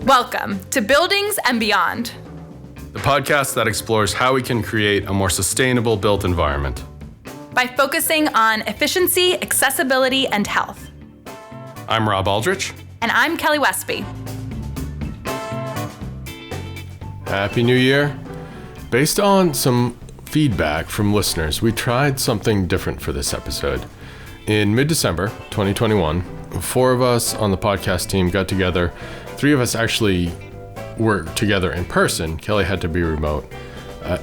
Welcome to Buildings and Beyond, the podcast that explores how we can create a more sustainable built environment by focusing on efficiency, accessibility, and health. I'm Robb Aldrich. And I'm Kelly Westby. Happy New Year. Based on some feedback from listeners, we tried something different for this episode. In mid-December 2021, 4 of us on the podcast team got together. 3 of us actually were together in person. Kelly had to be remote.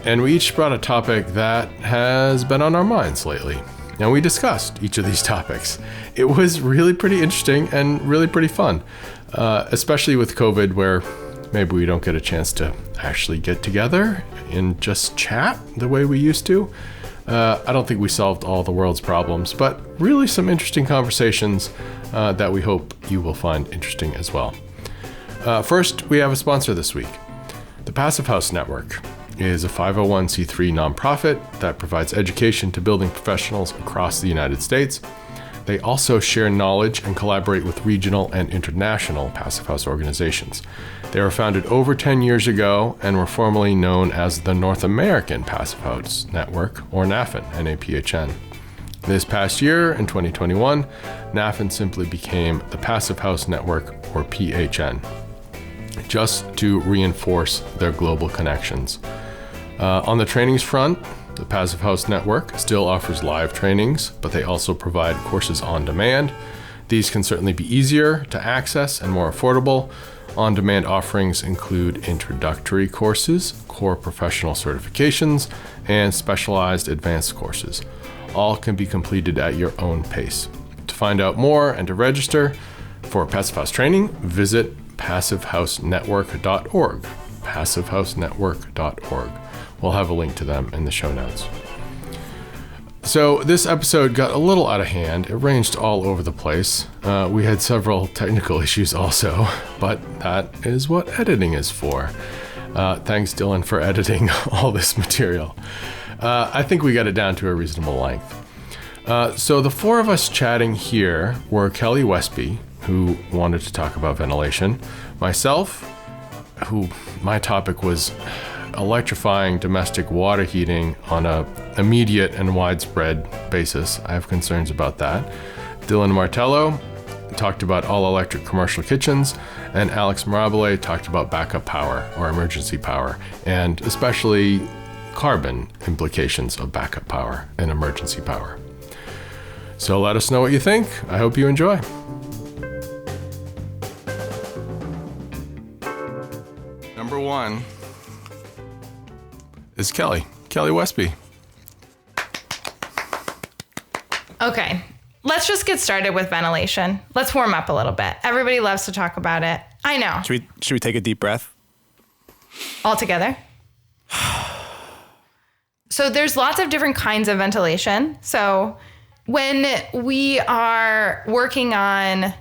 And we each brought a topic that has been on our minds lately. And we discussed each of these topics. It was really pretty interesting and really pretty fun, especially with COVID, where maybe we don't get a chance to actually get together and just chat the way we used to. I don't think we solved all the world's problems, but really some interesting conversations that we hope you will find interesting as well. First, we have a sponsor this week. The Passive House Network is a 501c3 nonprofit that provides education to building professionals across the United States. They also share knowledge and collaborate with regional and international Passive House organizations. They were founded over 10 years ago and were formerly known as the North American Passive House Network, or NAFN, N-A-P-H-N. This past year, in 2021, NAFN simply became the Passive House Network, or PHN, just to reinforce their global connections. On the trainings front, the Passive House Network still offers live trainings, but they also provide courses on demand. These can certainly be easier to access and more affordable. On-demand offerings include introductory courses, core professional certifications, and specialized advanced courses. All can be completed at your own pace. To find out more and to register for Passive House training, visit passivehousenetwork.org. Passivehousenetwork.org. We'll have a link to them in the show notes. So this episode got a little out of hand. It ranged all over the place. We had several technical issues also, but that is what editing is for. Thanks, Dylan, for editing all this material. I think we got it down to a reasonable length. So the 4 of us chatting here were Kelly Westby, who wanted to talk about ventilation, myself, who my topic was electrifying domestic water heating on a immediate and widespread basis. I have concerns about that. Dylan Martello talked about all electric commercial kitchens, and Alex Mirabile talked about backup power or emergency power, and especially carbon implications of backup power and emergency power. So let us know what you think. I hope you enjoy. Number 1 is Kelly Westby. Okay, let's just get started with ventilation. Let's warm up a little bit. Everybody loves to talk about it. I know. Should we take a deep breath? All together? So there's lots of different kinds of ventilation. So when we are working on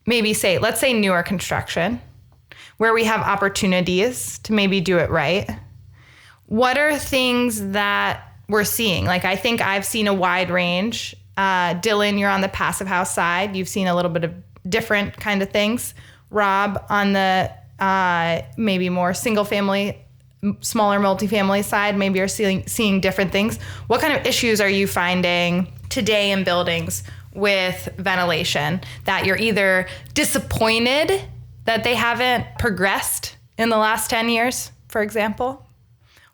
let's say newer construction, where we have opportunities to maybe do it right, what are things that we're seeing? Like, I think I've seen a wide range. Dylan, you're on the Passive House side. You've seen a little bit of different kind of things. Robb, on the maybe more single family, smaller multifamily side, maybe you're seeing different things. What kind of issues are you finding today in buildings with ventilation that you're either disappointed that they haven't progressed in the last 10 years, for example,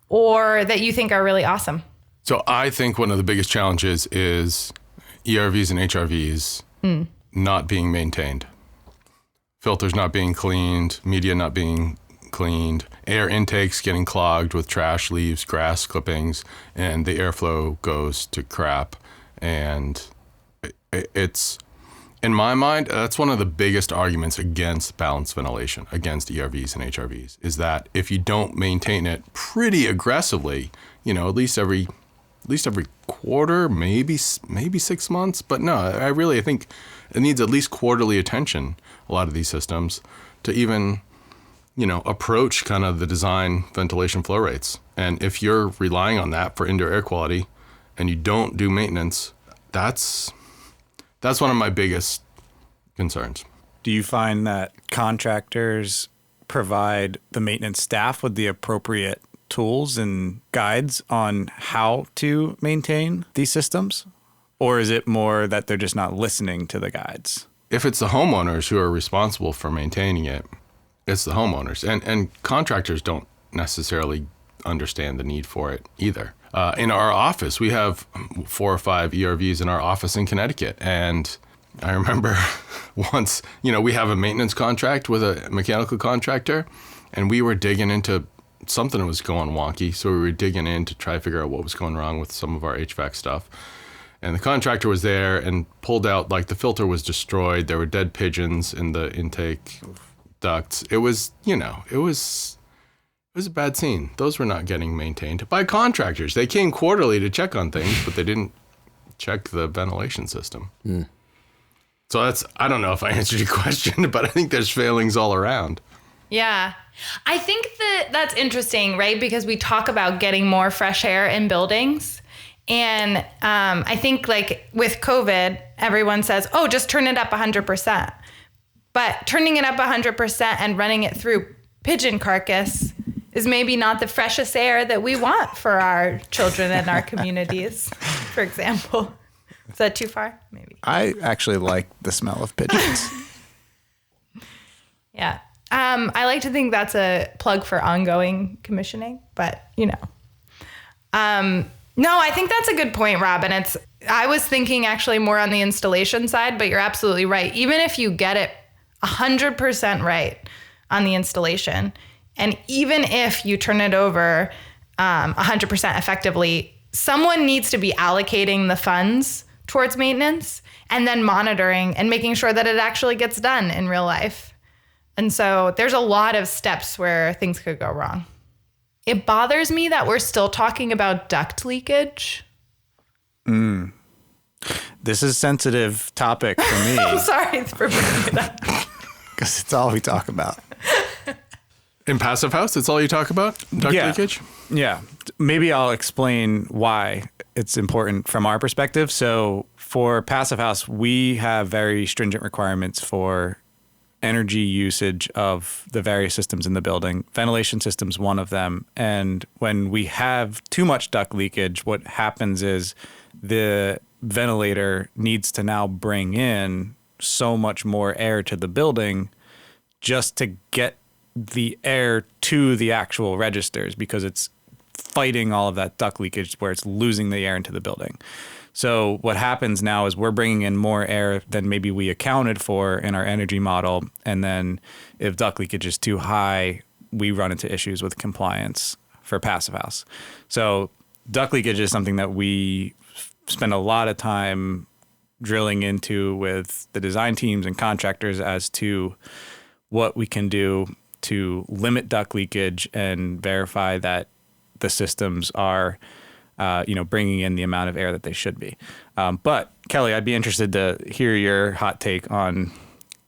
or that you think are really awesome? So I think one of the biggest challenges is ERVs and HRVs not being maintained. Filters not being cleaned, media not being cleaned, air intakes getting clogged with trash, leaves, grass clippings, and the airflow goes to crap. And it's, in my mind, that's one of the biggest arguments against balanced ventilation, against ERVs and HRVs, is that if you don't maintain it pretty aggressively, at least every quarter, maybe 6 months, but no, I think it needs at least quarterly attention, a lot of these systems, to even, approach kind of the design ventilation flow rates. And if you're relying on that for indoor air quality and you don't do maintenance, that's one of my biggest concerns. Do you find that contractors provide the maintenance staff with the appropriate tools and guides on how to maintain these systems? Or is it more that they're just not listening to the guides? If it's the homeowners who are responsible for maintaining it, it's the homeowners. And contractors don't necessarily understand the need for it either. In our office, we have 4 or 5 ERVs in our office in Connecticut. And I remember once, we have a maintenance contract with a mechanical contractor, and we were digging into something that was going wonky. So we were digging in to try to figure out what was going wrong with some of our HVAC stuff. And the contractor was there and pulled out, the filter was destroyed. There were dead pigeons in the intake ducts. It was, it was a bad scene. Those were not getting maintained by contractors. They came quarterly to check on things, but they didn't check the ventilation system. So I don't know if I answered your question, but I think there's failings all around. Yeah. I think that's interesting, right? Because we talk about getting more fresh air in buildings. And I think with COVID, everyone says, oh, just turn it up 100%. But turning it up 100% and running it through pigeon carcass is maybe not the freshest air that we want for our children and our communities, for example. Is that too far? Maybe. I actually like the smell of pigeons. Yeah. I like to think that's a plug for ongoing commissioning, but no, I think that's a good point, Rob. And I was thinking actually more on the installation side, but you're absolutely right. Even if you get it 100% right on the installation, and even if you turn it over 100% effectively, someone needs to be allocating the funds towards maintenance and then monitoring and making sure that it actually gets done in real life. And so there's a lot of steps where things could go wrong. It bothers me that we're still talking about duct leakage. This is a sensitive topic for me. I'm sorry for bringing it up. Because it's all we talk about. In Passive House, that's all you talk about? Duct leakage? Yeah. Maybe I'll explain why it's important from our perspective. So for Passive House, we have very stringent requirements for energy usage of the various systems in the building. Ventilation system's one of them. And when we have too much duct leakage, what happens is the ventilator needs to now bring in so much more air to the building just to get the air to the actual registers, because it's fighting all of that duct leakage where it's losing the air into the building. So what happens now is we're bringing in more air than maybe we accounted for in our energy model. And then if duct leakage is too high, we run into issues with compliance for Passive House. So duct leakage is something that we spend a lot of time drilling into with the design teams and contractors as to what we can do to limit duct leakage and verify that the systems are bringing in the amount of air that they should be. But Kelly, I'd be interested to hear your hot take on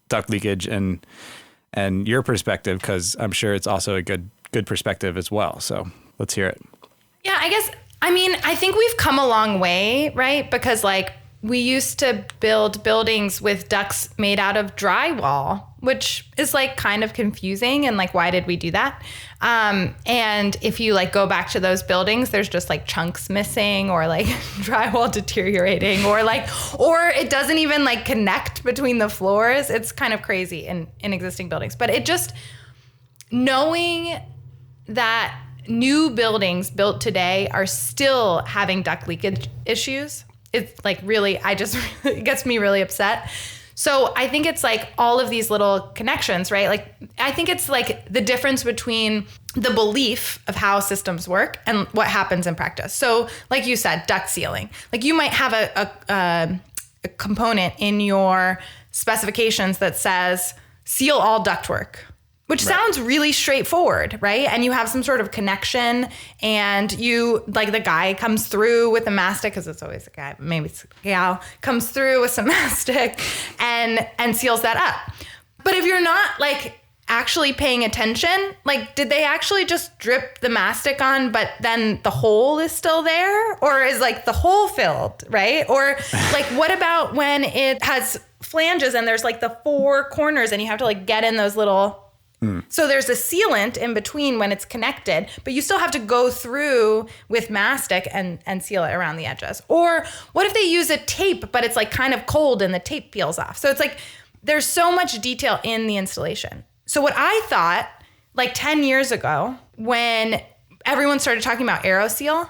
duct leakage and your perspective, because I'm sure it's also a good perspective as well. So let's hear it. Yeah, I think we've come a long way, right? Because we used to build buildings with ducts made out of drywall, which is kind of confusing. And why did we do that? And if you go back to those buildings, there's just chunks missing or drywall deteriorating or it doesn't even connect between the floors. It's kind of crazy in existing buildings. But it just, knowing that new buildings built today are still having duct leakage issues, it's it gets me really upset. So I think it's all of these little connections, right? I think it's the difference between the belief of how systems work and what happens in practice. So like you said, duct sealing. You might have a component in your specifications that says seal all ductwork, which sounds really straightforward, right? And you have some sort of connection, and you, the guy comes through with a mastic, because it's always a guy, maybe it's a gal, comes through with some mastic and seals that up. But if you're not actually paying attention, did they actually just drip the mastic on, but then the hole is still there? Or is the hole filled, right? Or what about when it has flanges and there's the 4 corners and you have to get in those little So there's a sealant in between when it's connected, but you still have to go through with mastic and seal it around the edges. Or what if they use a tape, but it's like kind of cold and the tape peels off? So it's like there's so much detail in the installation. So what I thought, like 10 years ago, when everyone started talking about AeroSeal,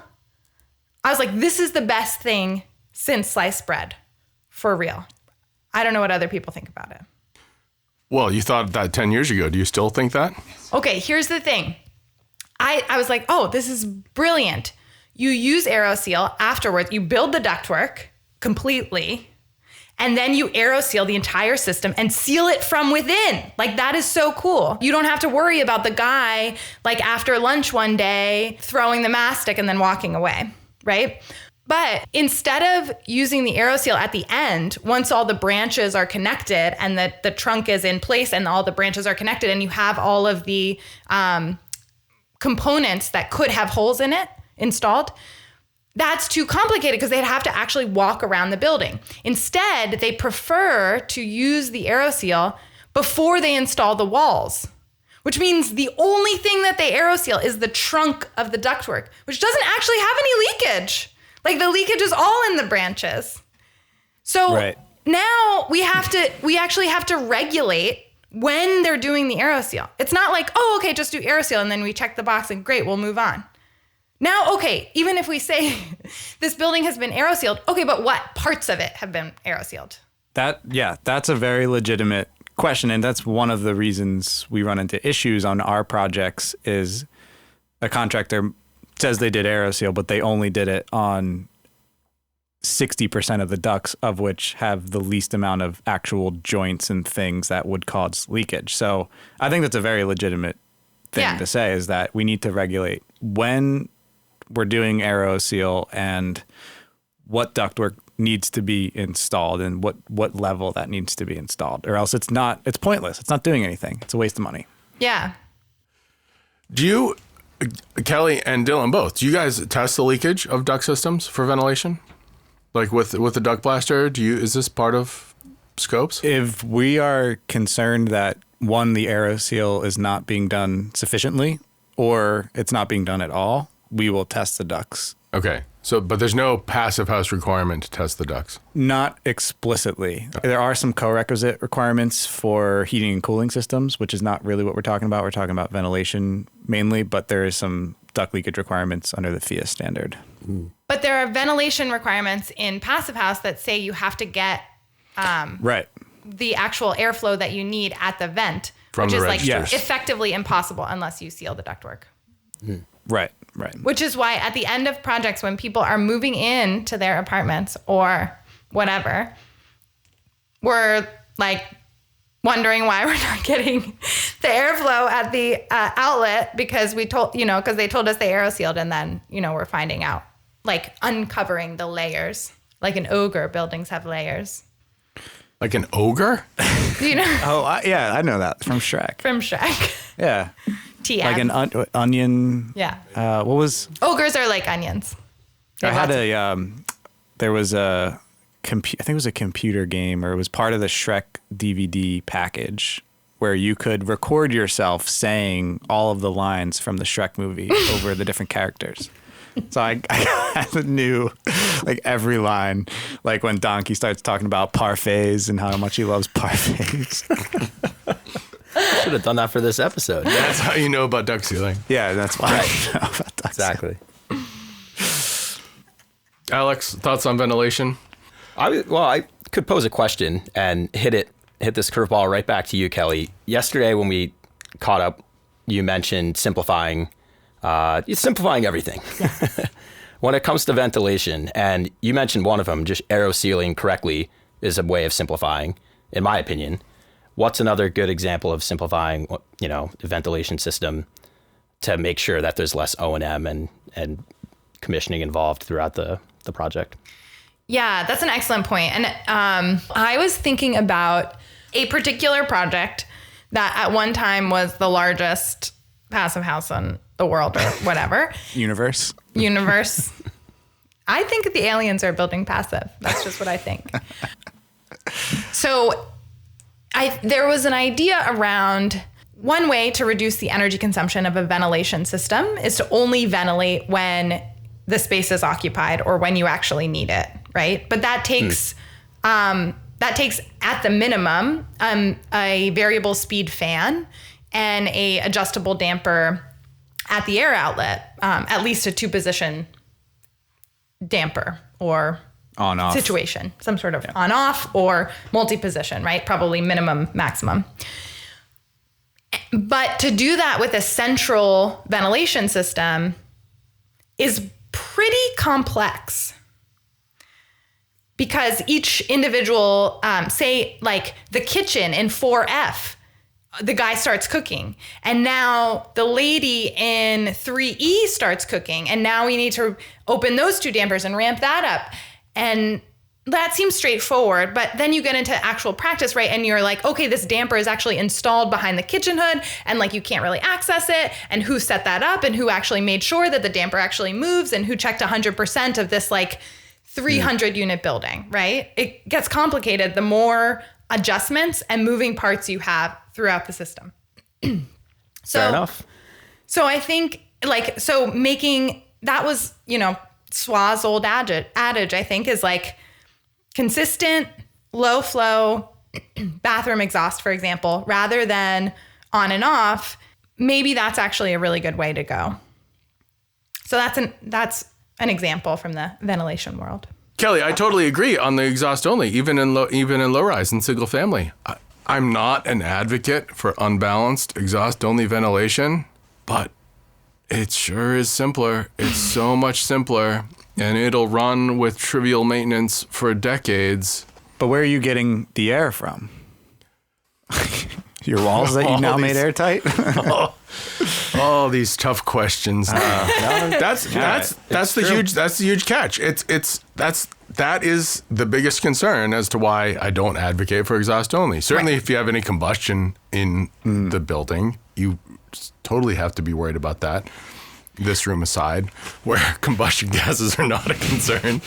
I was like, this is the best thing since sliced bread, for real. I don't know what other people think about it. Well, you thought that 10 years ago. Do you still think that? Okay, here's the thing. I was like, oh, this is brilliant. You use AeroSeal afterwards. You build the ductwork completely, and then you AeroSeal the entire system and seal it from within. Like, that is so cool. You don't have to worry about the guy, like, after lunch one day, throwing the mastic and then walking away, right? But instead of using the AeroSeal at the end, once all the branches are connected and the trunk is in place and all the branches are connected and you have all of the components that could have holes in it installed, that's too complicated because they'd have to actually walk around the building. Instead, they prefer to use the AeroSeal before they install the walls, which means the only thing that they AeroSeal is the trunk of the ductwork, which doesn't actually have any leakage. Like, the leakage is all in the branches. So now we actually have to regulate when they're doing the AeroSeal. It's not like, oh, okay, just do AeroSeal and then we check the box and great, we'll move on. Now, okay, even if we say this building has been AeroSealed, okay, but what parts of it have been AeroSealed? That's a very legitimate question. And that's one of the reasons we run into issues on our projects is a contractor says they did AeroSeal, but they only did it on 60% of the ducts, of which have the least amount of actual joints and things that would cause leakage. So I think that's a very legitimate thing to say, is that we need to regulate when we're doing AeroSeal and what ductwork needs to be installed and what level that needs to be installed, or else it's pointless. It's not doing anything. It's a waste of money. Yeah. Do you, Kelly and Dylan both, do you guys test the leakage of duct systems for ventilation? Like with the duct blaster, is this part of scopes? If we are concerned that, one, the AeroSeal is not being done sufficiently or it's not being done at all, we will test the ducts. Okay. But there's no passive house requirement to test the ducts? Not explicitly. There are some co-requisite requirements for heating and cooling systems, which is not really what we're talking about. We're talking about ventilation mainly, but there is some duct leakage requirements under the FIA standard. But there are ventilation requirements in passive house that say you have to get the actual airflow that you need at the vent, from which the is registers. like effectively impossible unless you seal the ductwork. Right. Which is why at the end of projects, when people are moving into their apartments or whatever, we're like wondering why we're not getting the airflow at the outlet because they told us they AeroSealed, and then, we're finding out, like uncovering the layers. Like an ogre, buildings have layers. Like an ogre? Oh, I know that from Shrek. From Shrek. Yeah. TM. Like an onion. Yeah. What was? Ogres are like onions. There was a I think it was a computer game, or it was part of the Shrek DVD package where you could record yourself saying all of the lines from the Shrek movie over the different characters. So I knew like every line, like when Donkey starts talking about parfaits and how much he loves parfaits. Should have done that for this episode. That's how you know about duct sealing. Yeah, that's why I know about duct Exactly. Alex, thoughts on ventilation? I could pose a question and hit this curveball right back to you, Kelly. Yesterday when we caught up, you mentioned simplifying everything. When it comes to ventilation, and you mentioned one of them, just AeroSealing correctly is a way of simplifying, in my opinion. What's another good example of simplifying, the ventilation system to make sure that there's less O&M and commissioning involved throughout the project? Yeah, that's an excellent point. And I was thinking about a particular project that at one time was the largest passive house in the world or whatever. Universe. I think the aliens are building passive. That's just what I think. So there was an idea around one way to reduce the energy consumption of a ventilation system is to only ventilate when the space is occupied or when you actually need it, right? But that takes at the minimum a variable speed fan and a adjustable damper at the air outlet, at least a 2-position damper or on-off situation, some sort of on-off or multi-position, right? Probably minimum, maximum. But to do that with a central ventilation system is pretty complex because each individual, say like the kitchen in 4F, the guy starts cooking and now the lady in 3E starts cooking and now we need to open those 2 dampers and ramp that up. And that seems straightforward, but then you get into actual practice, right? And you're like, okay, this damper is actually installed behind the kitchen hood and like you can't really access it. And who set that up and who actually made sure that the damper actually moves and who checked 100% of this like 300 unit building, right? It gets complicated the more adjustments and moving parts you have throughout the system. Fair enough. So I think like, so making, that was, SWA's old adage, I think, is like consistent, low flow bathroom exhaust, for example, rather than on and off. Maybe that's actually a really good way to go. So that's an example from the ventilation world. Kelly, I totally agree on the exhaust only, even in low rise and single family. I'm not an advocate for unbalanced exhaust only ventilation, but it sure is simpler. It's so much simpler, and it'll run with trivial maintenance for decades. But where are you getting the air from? Your walls that you now made airtight? All these tough questions. That's the huge catch. That is the biggest concern as to why I don't advocate for exhaust only. Certainly, if you have any combustion in the building, you totally have to be worried about that. This room aside, where combustion gases are not a concern.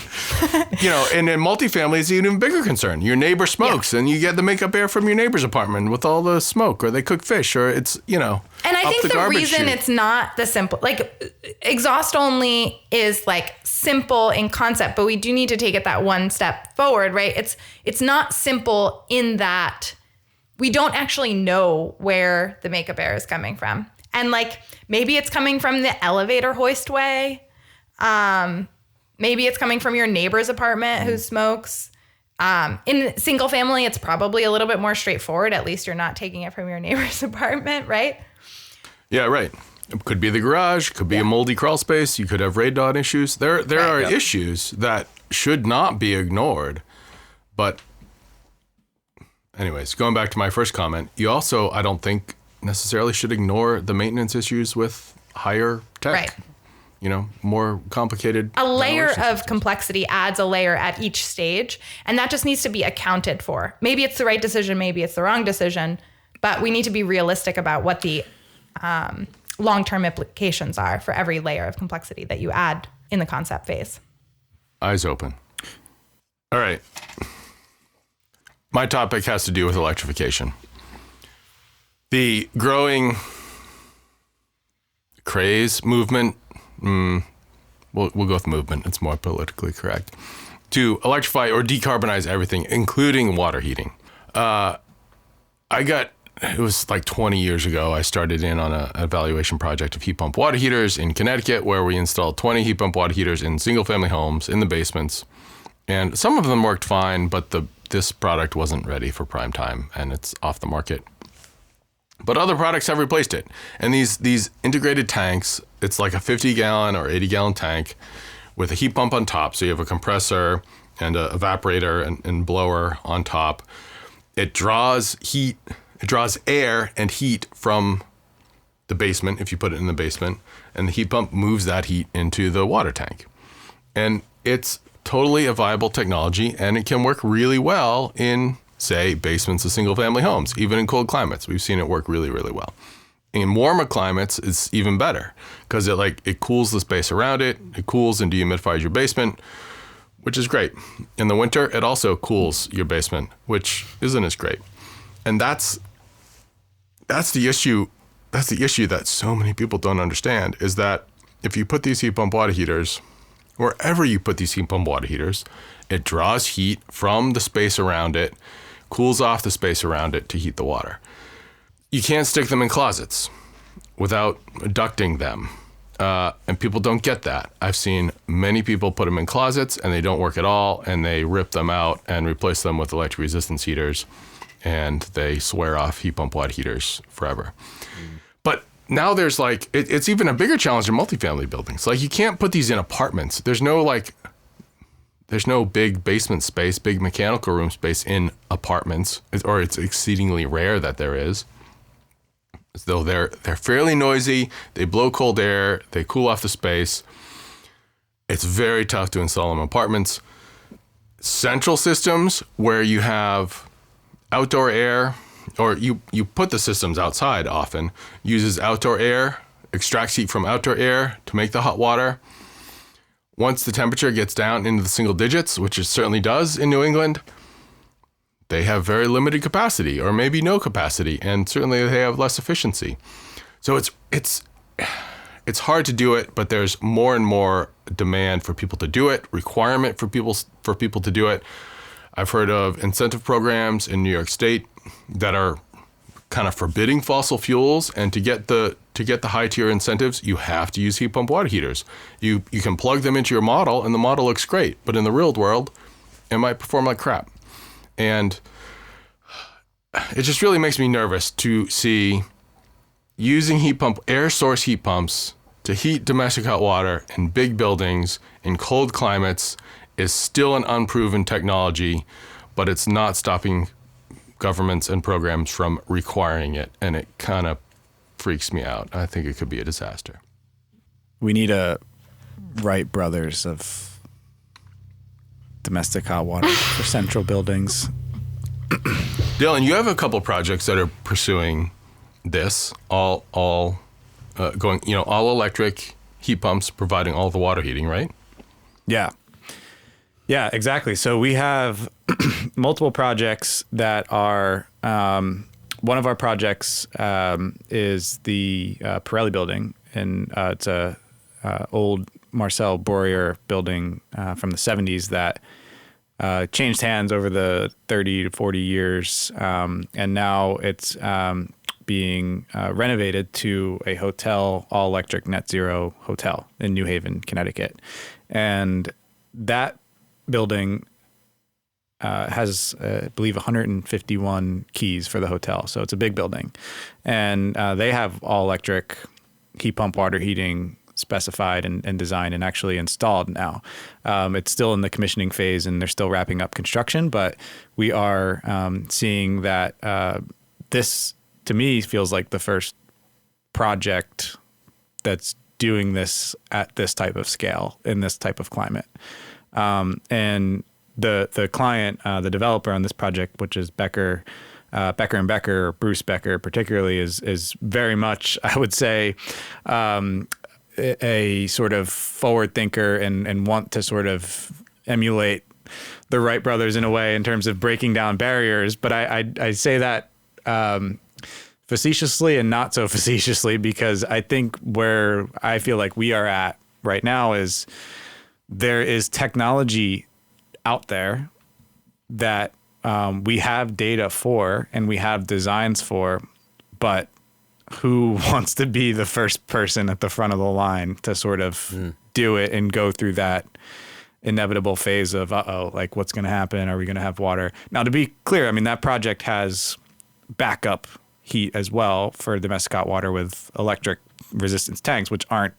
And in multifamily, it's an even bigger concern. Your neighbor smokes, and you get the makeup air from your neighbor's apartment with all the smoke, or they cook fish, or it's, And I think the reason it's not the simple, like exhaust only is like simple in concept, but we do need to take it that one step forward, right? It's not simple in that we don't actually know where the makeup air is coming from. And like, maybe it's coming from the elevator hoistway. Maybe it's coming from your neighbor's apartment who smokes. In single family, it's probably a little bit more straightforward. At least you're not taking it from your neighbor's apartment, right? Yeah, right. It could be the garage, could be a moldy crawl space. You could have radon issues. There are issues that should not be ignored. But anyways, going back to my first comment, you also, I don't think, necessarily should ignore the maintenance issues with higher tech. Right. More complicated. A layer of complexity adds a layer at each stage, and that just needs to be accounted for. Maybe it's the right decision, maybe it's the wrong decision, but we need to be realistic about what the long-term implications are for every layer of complexity that you add in the concept phase. Eyes open. All right. My topic has to do with electrification. The growing craze movement, we'll go with movement, it's more politically correct, to electrify or decarbonize everything, including water heating. It was like 20 years ago, I started in on an evaluation project of heat pump water heaters in Connecticut, where we installed 20 heat pump water heaters in single family homes in the basements. And some of them worked fine, but this product wasn't ready for prime time and it's off the market. But other products have replaced it. And these integrated tanks, it's like a 50-gallon or 80-gallon tank with a heat pump on top. So you have a compressor and an evaporator and blower on top. It draws heat, it draws air and heat from the basement, if you put it in the basement, and the heat pump moves that heat into the water tank. And it's totally a viable technology, and it can work really well in, say, basements of single-family homes, even in cold climates. We've seen it work really, really well. In warmer climates, it's even better because it cools the space around it. It cools and dehumidifies your basement, which is great. In the winter, it also cools your basement, which isn't as great. And that's that's the issue. That's the issue that so many people don't understand, is that if you put these heat pump water heaters, wherever you put these heat pump water heaters, it draws heat from the space around it, cools off the space around it to heat the water. You can't stick them in closets without ducting them. And people don't get that. I've seen many people put them in closets and they don't work at all, and they rip them out and replace them with electric resistance heaters, and they swear off heat pump water heaters forever. But now there's like, it's even a bigger challenge in multifamily buildings. Like, you can't put these in apartments. There's no big basement space, big mechanical room space in apartments, or it's exceedingly rare that there is. Though they're fairly noisy, they blow cold air, they cool off the space. It's very tough to install in apartments. Central systems where you have outdoor air, or you put the systems outside often, uses outdoor air, extracts heat from outdoor air to make the hot water. Once the temperature gets down into the single digits, which it certainly does in New England, they have very limited capacity, or maybe no capacity, and certainly they have less efficiency. So it's hard to do it, but there's more and more demand for people to do it, requirement for people to do it. I've heard of incentive programs in New York State that are kind of forbidding fossil fuels, and to get the high tier incentives, you have to use heat pump water heaters. You can plug them into your model, and the model looks great, but in the real world, it might perform like crap. And it just really makes me nervous to see using air source heat pumps to heat domestic hot water in big buildings in cold climates is still an unproven technology, but it's not stopping governments and programs from requiring it. And it kind of freaks me out. I think it could be a disaster. We need a Wright brothers of domestic hot water for central buildings. Dylan, you have a couple projects that are pursuing this, all electric heat pumps providing all the water heating, right? Yeah, exactly. So we have multiple projects that are, one of our projects is the Pirelli building, and it's a old Marcel Bourrier building from the 70s that changed hands over the 30 to 40 years, and now it's being renovated to a hotel, all-electric net zero hotel in New Haven, Connecticut. And that building has, I believe, 151 keys for the hotel. So it's a big building. And they have all-electric heat pump water heating specified and designed and actually installed now. It's still in the commissioning phase, and they're still wrapping up construction, but we are seeing that this, to me, feels like the first project that's doing this at this type of scale in this type of climate. And the client, the developer on this project, which is Becker and Becker, or Bruce Becker particularly, is very much, I would say, a sort of forward thinker and want to sort of emulate the Wright brothers in a way in terms of breaking down barriers. But I say that facetiously and not so facetiously, because I think where I feel like we are at right now is there is technology out there that we have data for and we have designs for, but who wants to be the first person at the front of the line to sort of do it and go through that inevitable phase of, like, what's going to happen? Are we going to have water? Now, to be clear, I mean, that project has backup heat as well for domestic hot water with electric resistance tanks, which aren't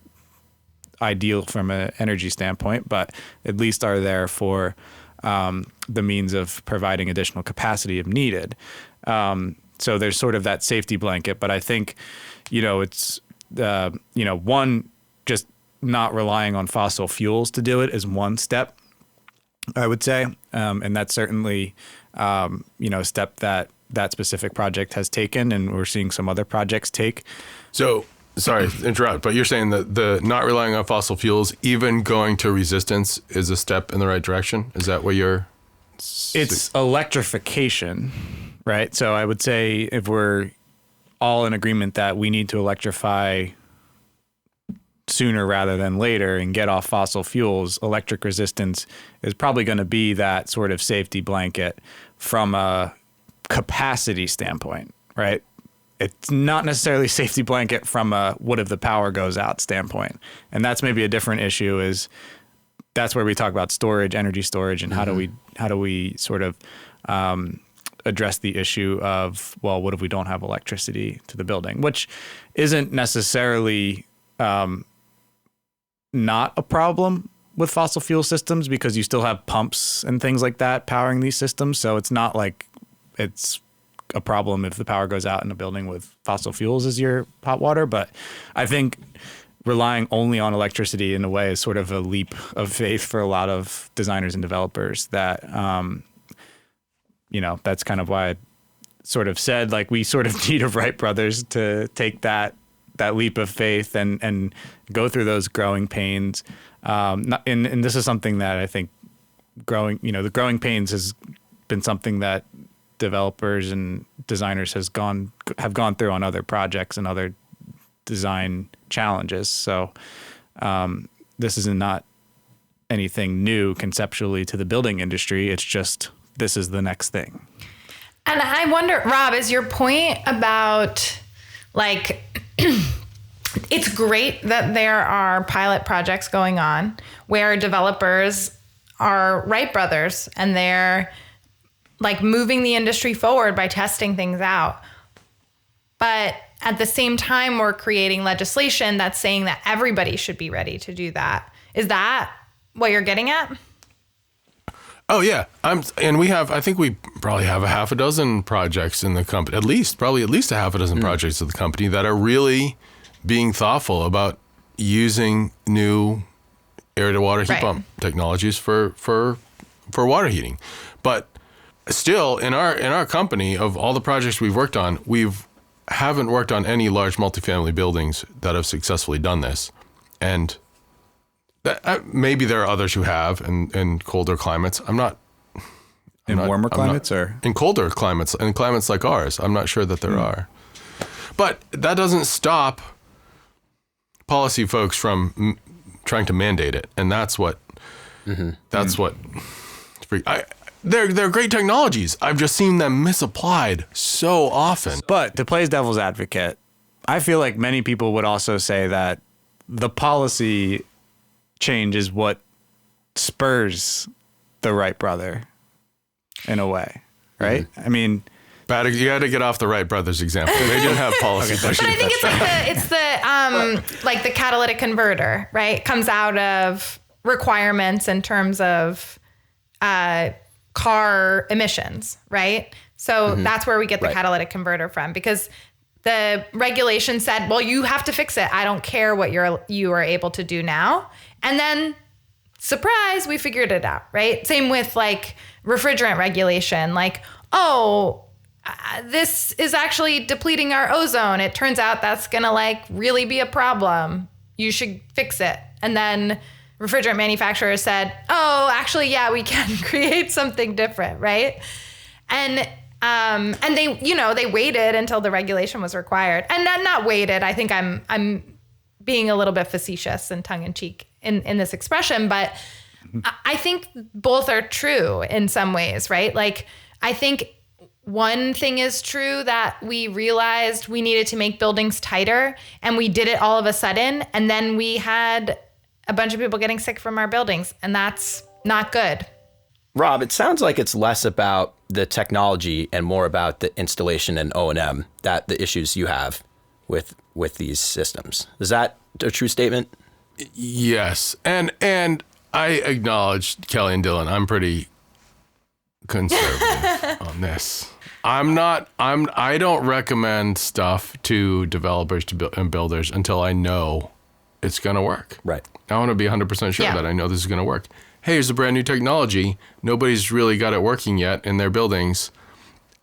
ideal from an energy standpoint, but at least are there for the means of providing additional capacity if needed. So there's sort of that safety blanket, but I think, it's, one, just not relying on fossil fuels to do it is one step, I would say. And that's certainly, a step that specific project has taken, and we're seeing some other projects take. So, sorry to interrupt, but you're saying that the not relying on fossil fuels, even going to resistance, is a step in the right direction? Is that what you're... It's electrification, right? So I would say if we're all in agreement that we need to electrify sooner rather than later and get off fossil fuels, electric resistance is probably going to be that sort of safety blanket from a capacity standpoint, right? It's not necessarily safety blanket from a what if the power goes out standpoint. And that's maybe a different issue. Is that's where we talk about storage, energy storage, and how do we sort of address the issue of, well, what if we don't have electricity to the building, which isn't necessarily not a problem with fossil fuel systems, because you still have pumps and things like that powering these systems. So it's not like it's a problem if the power goes out in a building with fossil fuels as your hot water. But I think relying only on electricity in a way is sort of a leap of faith for a lot of designers and developers that, that's kind of why I sort of said, like, we sort of need a Wright brothers to take that leap of faith and go through those growing pains. And this is something that I think the growing pains has been something that developers and designers have gone through on other projects and other design challenges. So this is not anything new conceptually to the building industry. It's just, this is the next thing. And I wonder, Rob, is your point about, like, it's great that there are pilot projects going on where developers are Wright brothers and they're like moving the industry forward by testing things out. But at the same time, we're creating legislation that's saying that everybody should be ready to do that. Is that what you're getting at? Oh yeah, I think we probably have a half a dozen projects in the company, at least a half a dozen projects of the company that are really being thoughtful about using new air-to-water heat pump technologies for water heating. But still, in our company, of all the projects we've worked on, haven't worked on any large multifamily buildings that have successfully done this, and maybe there are others who have in colder climates. Warmer climates or in colder climates, in climates like ours. I'm not sure that there are. But that doesn't stop policy folks from trying to mandate it, and that's what. They're great technologies. I've just seen them misapplied so often. But to play devil's advocate, I feel like many people would also say that the policy change is what spurs the Wright brother in a way, right? I mean, you got to get off the Wright brothers example. They didn't have policy. But I think it's the catalytic converter, right? It comes out of requirements in terms of car emissions, right? So that's where we get the catalytic converter from, because the regulation said, well, you have to fix it. I don't care what you are able to do now. And then, surprise, we figured it out, right? Same with like refrigerant regulation. Like, this is actually depleting our ozone. It turns out that's going to like really be a problem. You should fix it. And then refrigerant manufacturers said, actually, yeah, we can create something different, right? And they waited until the regulation was required. And not waited. I think I'm being a little bit facetious and tongue in cheek in this expression, but I think both are true in some ways, right? Like, I think one thing is true, that we realized we needed to make buildings tighter, and we did it all of a sudden. And then we had a bunch of people getting sick from our buildings, and that's not good. Rob, it sounds like it's less about the technology and more about the installation and O&M, that the issues you have with these systems. Is that a true statement? Yes. And I acknowledge, Kelly and Dylan, I'm pretty conservative on this. I don't recommend stuff to developers and builders until I know it's going to work. Right. I want to be 100% sure that I know this is going to work. Hey, here's a brand new technology. Nobody's really got it working yet in their buildings.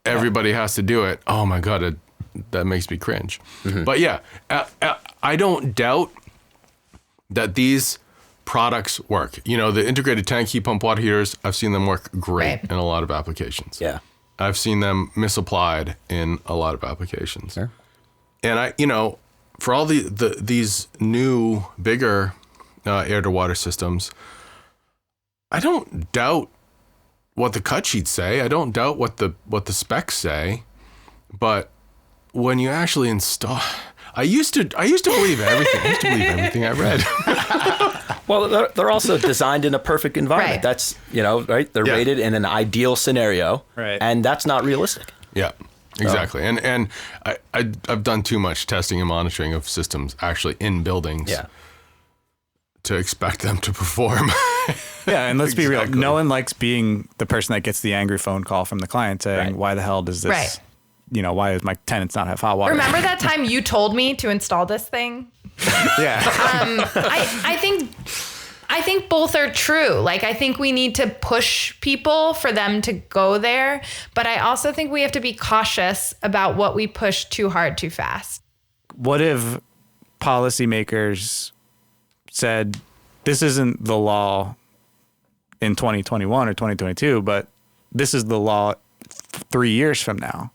Everybody has to do it. Oh my God, that makes me cringe. But yeah, I don't doubt that these products work. The integrated tank heat pump water heaters, I've seen them work great in a lot of applications. Yeah. I've seen them misapplied in a lot of applications. Sure. And for all these new, bigger air to water systems, I don't doubt what the cut sheets say. I don't doubt what the specs say. But when you actually install, I used to believe everything. I used to believe everything I read. Well, they're also designed in a perfect environment. Right. That's, right? They're rated in an ideal scenario. Right. And that's not realistic. Yeah, exactly. And I've done too much testing and monitoring of systems actually in buildings to expect them to perform. Yeah, and let's be real. Exactly. No one likes being the person that gets the angry phone call from the client saying, why the hell does this, Right. Why does my tenants not have hot water? Remember that time you told me to install this thing? Yeah. I think both are true. Like, I think we need to push people for them to go there. But I also think we have to be cautious about what we push too hard, too fast. What if policymakers said, this isn't the law in 2021 or 2022, but this is the law 3 years from now?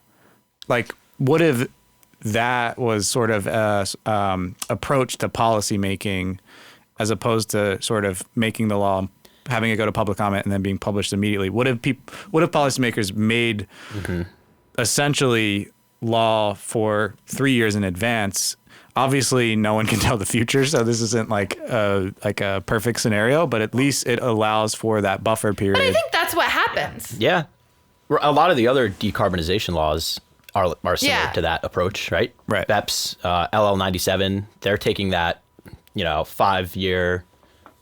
Like, what if that was sort of a approach to policy making, as opposed to sort of making the law, having it go to public comment and then being published immediately? What if policymakers made essentially law for 3 years in advance? Obviously, no one can tell the future, so this isn't like a perfect scenario, but at least it allows for that buffer period. But I think that's what happens. Yeah. A lot of the other decarbonization laws are similar Yeah. to that approach, right? Right. BEPS, LL97, they're taking that, 5-year,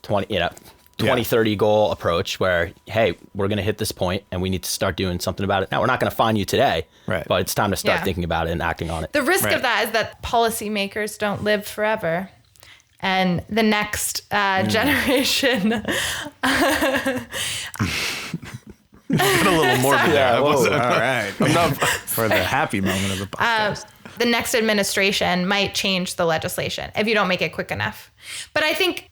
2030 goal approach where, hey, we're going to hit this point and we need to start doing something about it. Now, we're not going to find you today, Right. but it's time to start Yeah. thinking about it and acting on it. The risk Right. of that is that policymakers don't live forever. And the next generation. Got a little morbid there. Yeah, I whoa. wasn't- All right. I'm not. For the happy moment of the podcast. The next administration might change the legislation if you don't make it quick enough. But I think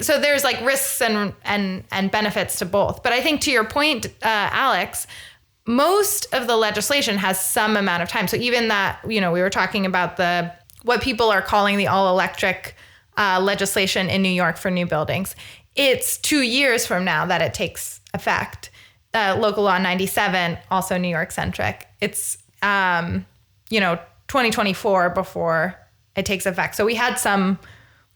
so. There's like risks and benefits to both. But I think to your point, Alex, most of the legislation has some amount of time. So even that, we were talking about what people are calling the all electric legislation in New York for new buildings. It's 2 years from now that it takes effect. Local Law 97, also New York centric. It's 2024 before it takes effect. So we had some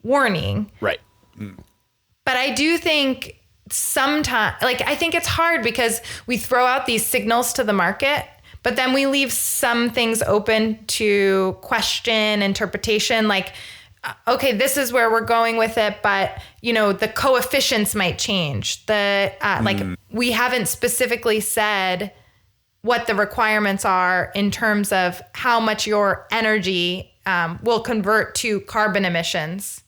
warning. Right. But I do think sometimes, I think it's hard because we throw out these signals to the market, but then we leave some things open to question, interpretation. Like, okay, this is where we're going with it, but the coefficients might change. We haven't specifically said what the requirements are in terms of how much your energy will convert to carbon emissions.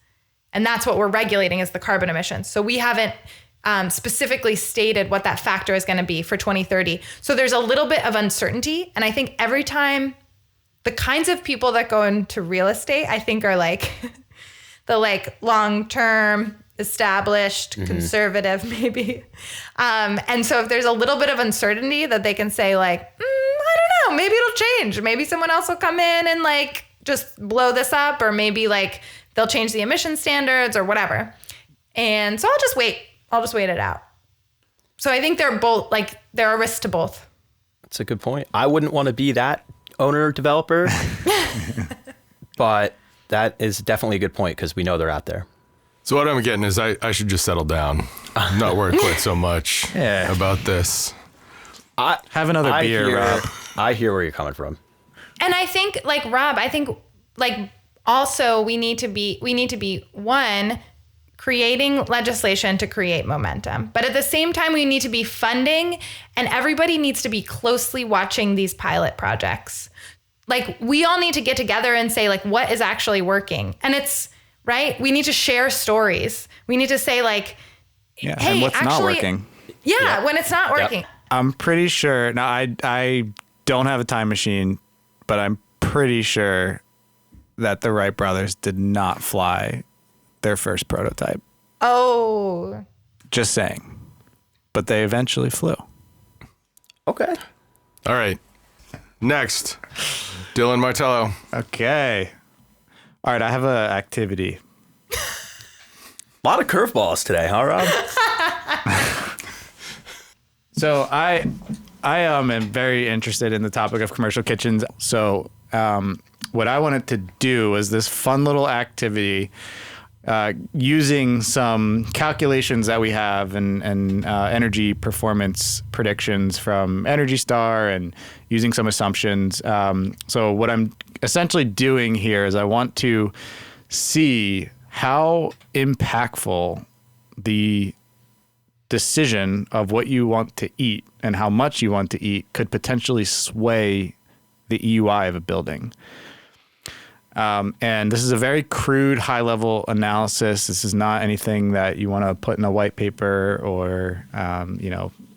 And that's what we're regulating is the carbon emissions. So we haven't specifically stated what that factor is going to be for 2030. So there's a little bit of uncertainty. And I think every time the kinds of people that go into real estate, I think are the long-term, established, conservative, maybe. And so if there's a little bit of uncertainty that they can say I don't know, maybe it'll change. Maybe someone else will come in and just blow this up, or maybe they'll change the emission standards or whatever. And so I'll just wait it out. So I think they're both there are risks to both. That's a good point. I wouldn't want to be that owner developer, but that is definitely a good point because we know they're out there. So what I'm getting is I should just settle down, not worry quite so much about this. Have another beer, Rob. I hear where you're coming from. And I think Rob, also we need to be one, creating legislation to create momentum. But at the same time, we need to be funding, and everybody needs to be closely watching these pilot projects. We all need to get together and say what is actually working. And it's right. We need to share stories. We need to say hey, and what's not working. Yeah, when it's not working. I'm pretty sure. Now, I don't have a time machine, but I'm pretty sure that the Wright brothers did not fly their first prototype. Oh. Just saying. But they eventually flew. Okay. All right. Next, Dylan Martello. Okay. All right, I have an activity. A lot of curveballs today, huh, Rob? So I am very interested in the topic of commercial kitchens. So what I wanted to do is this fun little activity using some calculations that we have and energy performance predictions from Energy Star and using some assumptions. So what I'm essentially doing here is I want to see how impactful the decision of what you want to eat and how much you want to eat could potentially sway the EUI of a building. And this is a very crude, high-level analysis. This is not anything that you want to put in a white paper or,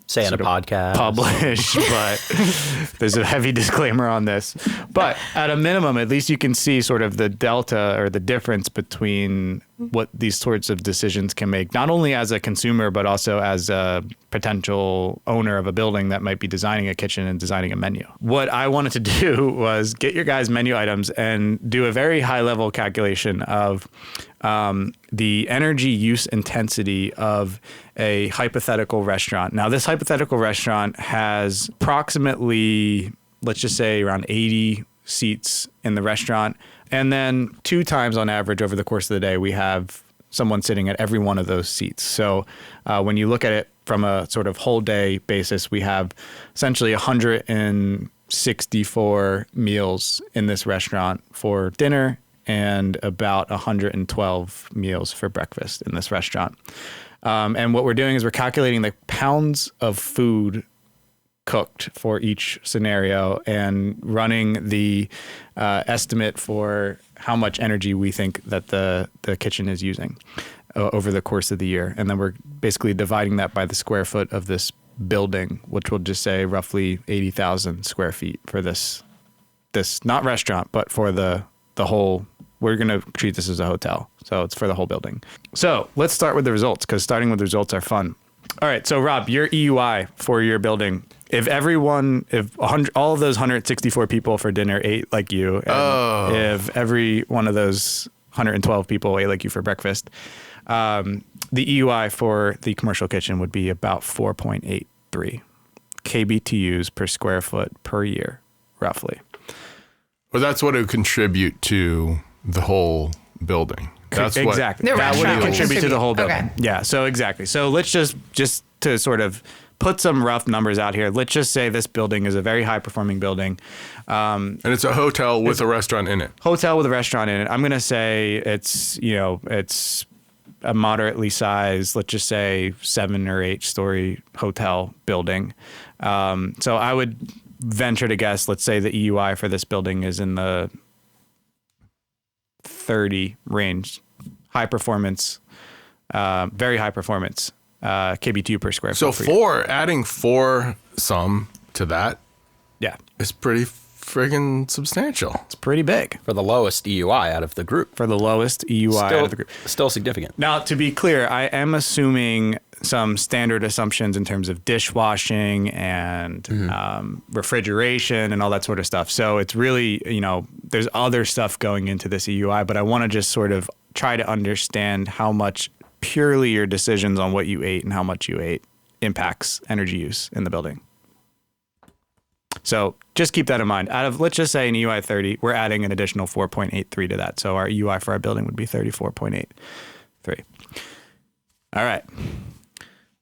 Say in a podcast. Publish, but there's a heavy disclaimer on this. But at a minimum, at least you can see sort of the delta or the difference between what these sorts of decisions can make, not only as a consumer, but also as a potential owner of a building that might be designing a kitchen and designing a menu. What I wanted to do was get your guys' menu items and do a very high-level calculation of the energy use intensity of a hypothetical restaurant. Now, this hypothetical restaurant has approximately, let's just say, around 80 seats in the restaurant. And then 2 times on average over the course of the day, we have someone sitting at every one of those seats. So when you look at it from a sort of whole day basis, we have essentially 164 meals in this restaurant for dinner and about 112 meals for breakfast in this restaurant. And what we're doing is we're calculating the pounds of food cooked for each scenario and running the estimate for how much energy we think that the kitchen is using over the course of the year. And then we're basically dividing that by the square foot of this building, which will just say roughly 80,000 square feet for this not restaurant, but for the whole. We're going to treat this as a hotel. So it's for the whole building. So let's start with the results, because starting with the results are fun. All right. So Rob, your EUI for your building, if all of those 164 people for dinner ate like you, and if every one of those 112 people ate like you for breakfast, the EUI for the commercial kitchen would be about 4.83 kBTUs per square foot per year, roughly. Well, that's what it would contribute to the whole building. That's exactly. That would contribute to the whole building. Okay. Yeah, so exactly. So let's just to sort of put some rough numbers out here. Let's just say this building is a very high performing building. And it's a hotel with a restaurant in it. Hotel with a restaurant in it. I'm going to say it's a moderately sized, let's just say 7 or 8 story hotel building. So I would venture to guess, let's say the EUI for this building is in the 30 range. High performance, very high performance, kBTU per square foot. So adding 4 some to that, yeah, is pretty friggin' substantial. It's pretty big. For the lowest EUI out of the group. For the lowest EUI out of the group. Still significant. Now, to be clear, I am assuming some standard assumptions in terms of dishwashing and refrigeration and all that sort of stuff. So it's really, there's other stuff going into this EUI, but I want to just sort of try to understand how much purely your decisions on what you ate and how much you ate impacts energy use in the building. So just keep that in mind. Out of, let's just say an EUI 30, we're adding an additional 4.83 to that. So our EUI for our building would be 34.83. All right.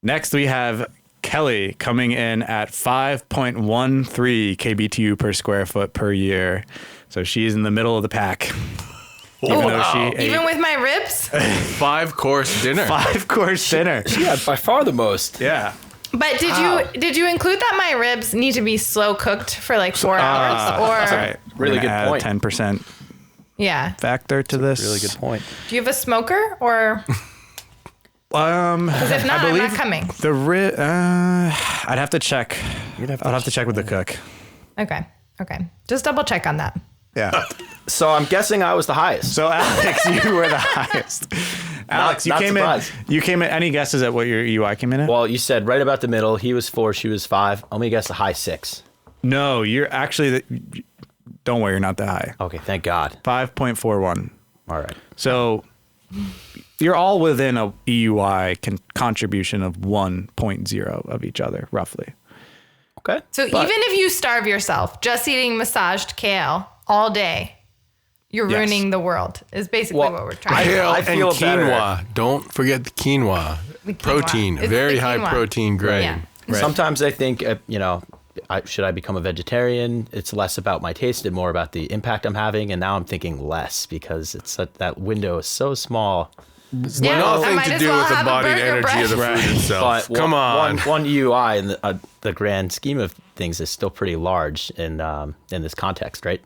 Next, we have Kelly coming in at 5.13 kBTU per square foot per year. So she's in the middle of the pack. Even with my ribs? 5-course dinner. 5-course dinner. She had by far the most. Yeah. But did you include that my ribs need to be slow cooked for like 4 hours? Or that's right. Really good point. 10% factor to this. Really good point. Do you have a smoker or? Because if not, I'm not coming. I'd have to check. I'd have to check with the cook. Okay. Just double check on that. Yeah. So I'm guessing I was the highest. So Alex, you were the highest. Alex, you came in. You came in. Any guesses at what your EUI came in at? Well, you said right about the middle. He was 4, she was 5. I'm gonna guess a high 6. No, you're actually Don't worry, you're not that high. Okay, thank God. 5.41. All right. So you're all within a EUI contribution of 1.0 of each other, roughly. Okay. So even if you starve yourself just eating massaged kale all day, you're Yes. ruining the world, is basically Well, what we're trying to Kale I and feel better. quinoa. Don't forget the quinoa. The quinoa. Protein, It's very the high quinoa. protein grain. Yeah. Right. Sometimes I think, should I become a vegetarian? It's less about my taste and more about the impact I'm having. And now I'm thinking less because that window is so small. Yeah, I Nothing might to as do well with the have a body and burger energy of the bread. food itself. But Come on. one UI in the grand scheme of things is still pretty large in this context, right?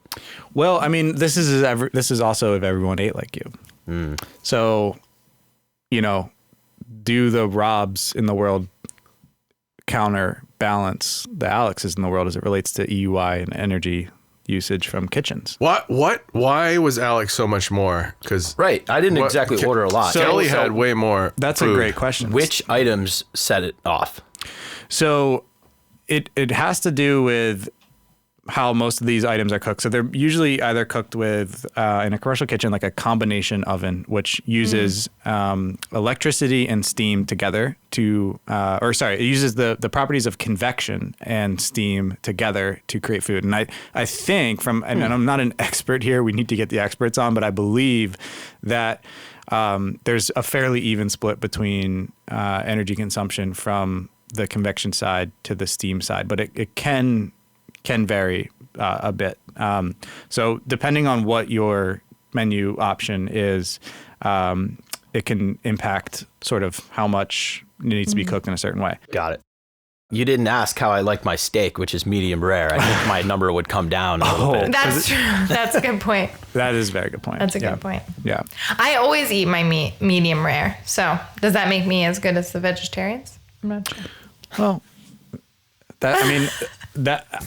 Well, I mean, this is also if everyone ate like you. So, do the Robbs in the world counterbalance the Alexes in the world as it relates to EUI and energy usage from kitchens? What? Why was Alex so much more? Because Right. I didn't exactly order a lot. Kelly So had way more. That's food. a great question. Which items set it off? So it has to do with how most of these items are cooked. So they're usually either cooked with, in a commercial kitchen, like a combination oven, which uses electricity and steam together it uses the properties of convection and steam together to create food. And I think and I'm not an expert here, we need to get the experts on, but I believe that there's a fairly even split between energy consumption from the convection side to the steam side, but it can vary a bit. So depending on what your menu option is, it can impact sort of how much needs to be cooked in a certain way. Got it. You didn't ask how I like my steak, which is medium rare. I think my number would come down a little bit. That's true. That's a good point. That is a very good point. That's a good point. Yeah. I always eat my meat medium rare. So does that make me as good as the vegetarians? I'm not sure. Well,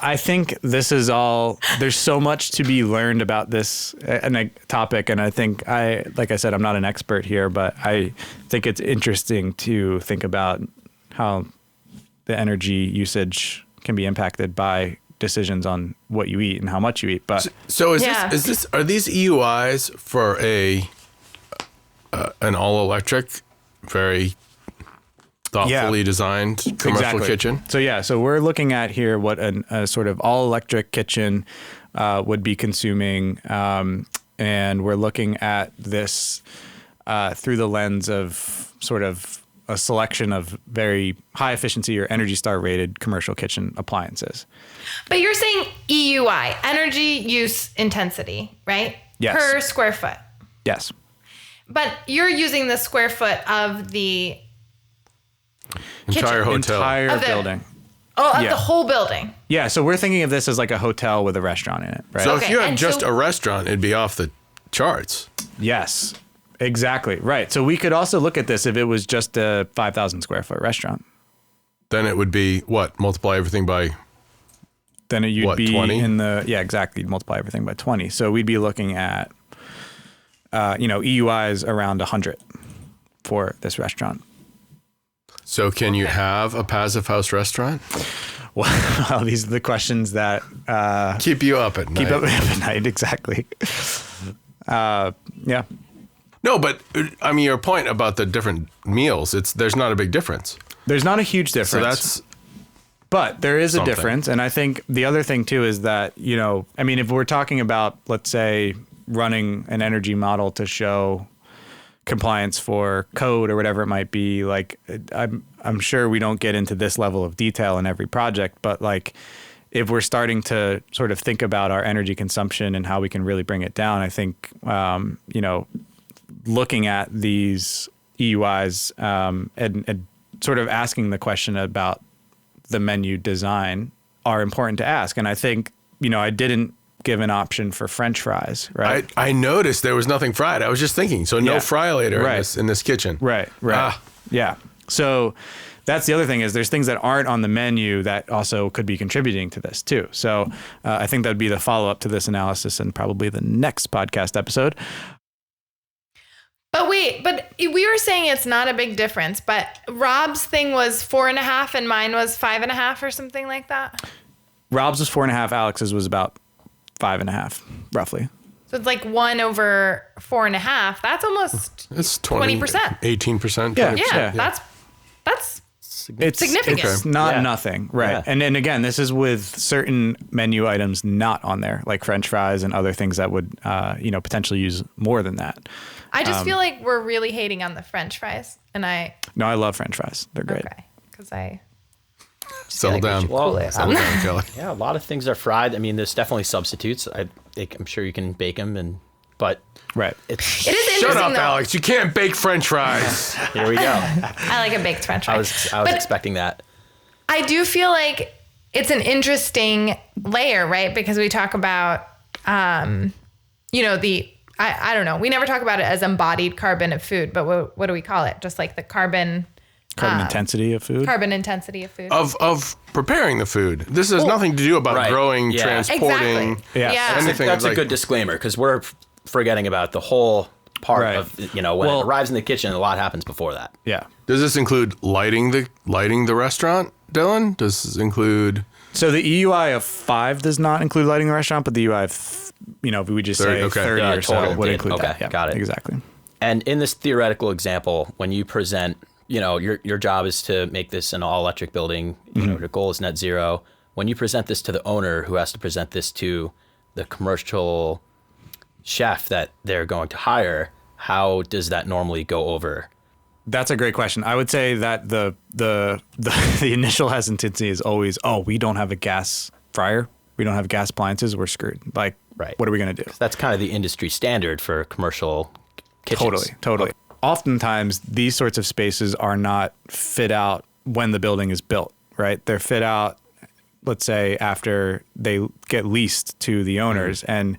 I think this is all, there's so much to be learned about this topic. And I think like I said, I'm not an expert here, but I think it's interesting to think about how the energy usage can be impacted by decisions on what you eat and how much you eat. But So Yeah. are these EUIs for an all electric, very thoughtfully designed commercial kitchen? So we're looking at here what a sort of all electric kitchen would be consuming. And we're looking at this through the lens of sort of a selection of very high efficiency or Energy Star rated commercial kitchen appliances. But you're saying EUI, energy use intensity, right? Yes. Per square foot. Yes. But you're using the square foot of the Entire kitchen. hotel. Entire Of the- building. of Yeah. the whole building. Yeah. So we're thinking of this as like a hotel with a restaurant in it, right? So Okay, if you had and just so- a restaurant, it'd be off the charts. Yes. Exactly. Right. So we could also look at this if it was just a 5,000 square foot restaurant. Then it would be what? Multiply everything by. Then you'd What, be 20? exactly. You'd multiply everything by 20. So we'd be looking at, EUIs around 100 for this restaurant. So can you have a passive house restaurant? Well, these are the questions that Keep you up at night. keep up at night. Exactly. Yeah. No, but I mean your point about the different meals. There's not a big difference. There's not a huge So difference. that's But there is something. a difference. And I think the other thing too is that, if we're talking about, let's say, running an energy model to show compliance for code or whatever it might be, like I'm sure we don't get into this level of detail in every project, but like if we're starting to sort of think about our energy consumption and how we can really bring it down, I think, looking at these EUIs and sort of asking the question about the menu design are important to ask. And I think, I didn't give an option for French fries, right? I noticed there was nothing fried. I was just thinking. So no Yeah. fry later Right. in this kitchen. Right. Ah. Yeah. So that's the other thing is there's things that aren't on the menu that also could be contributing to this too. So I think that'd be the follow-up to this analysis and probably the next podcast episode. But we were saying it's not a big difference, but Rob's thing was 4.5 and mine was 5.5 or something like that. Rob's was 4.5, Alex's was about 5.5, roughly. So it's like 1 over 4.5. That's almost It's 20%. 18%. Yeah. 20%. Yeah, that's It's significant. It's not Yeah. nothing, right? Yeah. And again, this is with certain menu items not on there, like French fries and other things that would, potentially use more than that. I just feel like we're really hating on the French fries, and No, I love French fries. They're great. okay, because I Settle like we down. should cool it. Settle down, Kelly. Yeah, a lot of things are fried. I mean, there's definitely substitutes. I'm sure you can bake them, but Right. it's It is Shut interesting up, though. Alex. You can't bake French fries. here we go. I like a baked French fry. I was But expecting that. I do feel like it's an interesting layer, right? Because we talk about, I don't know. We never talk about it as embodied carbon of food, but what do we call it? Just like the carbon Intensity of food. carbon intensity of food. of preparing the food. This has nothing to do about Right. growing, Yeah. transporting. Exactly. Yeah. Yeah. Anything That's a like- good disclaimer because we're forgetting about the whole part Right. of when it arrives in the kitchen. A lot happens before that. Yeah. Does this include lighting the restaurant, Dylan? Does this include So the EUI of 5 does not include lighting the restaurant, but the EUI of, we just 30, say okay. 30 Yeah, or so total would did. include Okay, that. Yeah, got it. Exactly. And in this theoretical example, when you present, your job is to make this an all electric building. Your goal is net zero. When you present this to the owner, who has to present this to the commercial chef that they're going to hire, how does that normally go over? That's a great question. I would say that the initial hesitancy is always, we don't have a gas fryer. We don't have gas appliances. We're screwed. Like, Right. what are we going to do? That's kind of the industry standard for commercial kitchens. Totally. Oftentimes, these sorts of spaces are not fit out when the building is built, right? They're fit out, let's say, after they get leased to the owners. And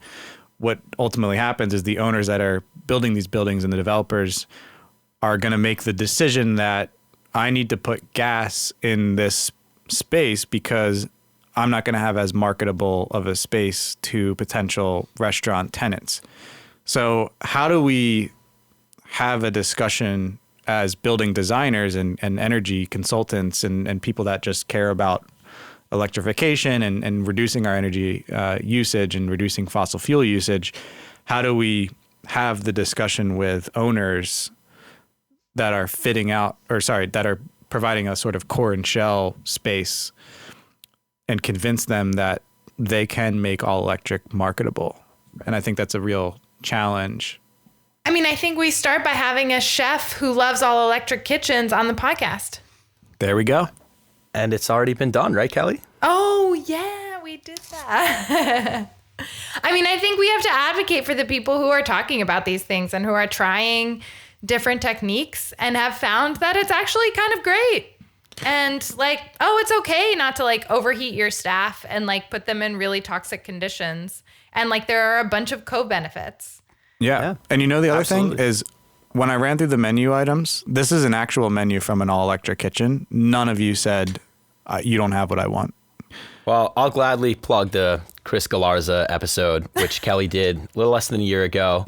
what ultimately happens is the owners that are building these buildings and the developers are going to make the decision that I need to put gas in this space because I'm not going to have as marketable of a space to potential restaurant tenants. So how do we have a discussion as building designers and energy consultants and people that just care about electrification and reducing our energy usage and reducing fossil fuel usage? How do we have the discussion with owners that are that are providing a sort of core and shell space and convince them that they can make all electric marketable? And I think that's a real challenge. I mean, I think we start by having a chef who loves all electric kitchens on the podcast. There we go. And it's already been done, right, Kelly? Oh, yeah, we did that. I mean, I think we have to advocate for the people who are talking about these things and who are trying different techniques and have found that it's actually kind of great. And it's okay not to overheat your staff and put them in really toxic conditions. And there are a bunch of co-benefits. Yeah. And the other Absolutely. thing is when I ran through the menu items, this is an actual menu from an all electric kitchen. None of you said, you don't have what I want. Well, I'll gladly plug the Chris Galarza episode, which Kelly did a little less than a year ago.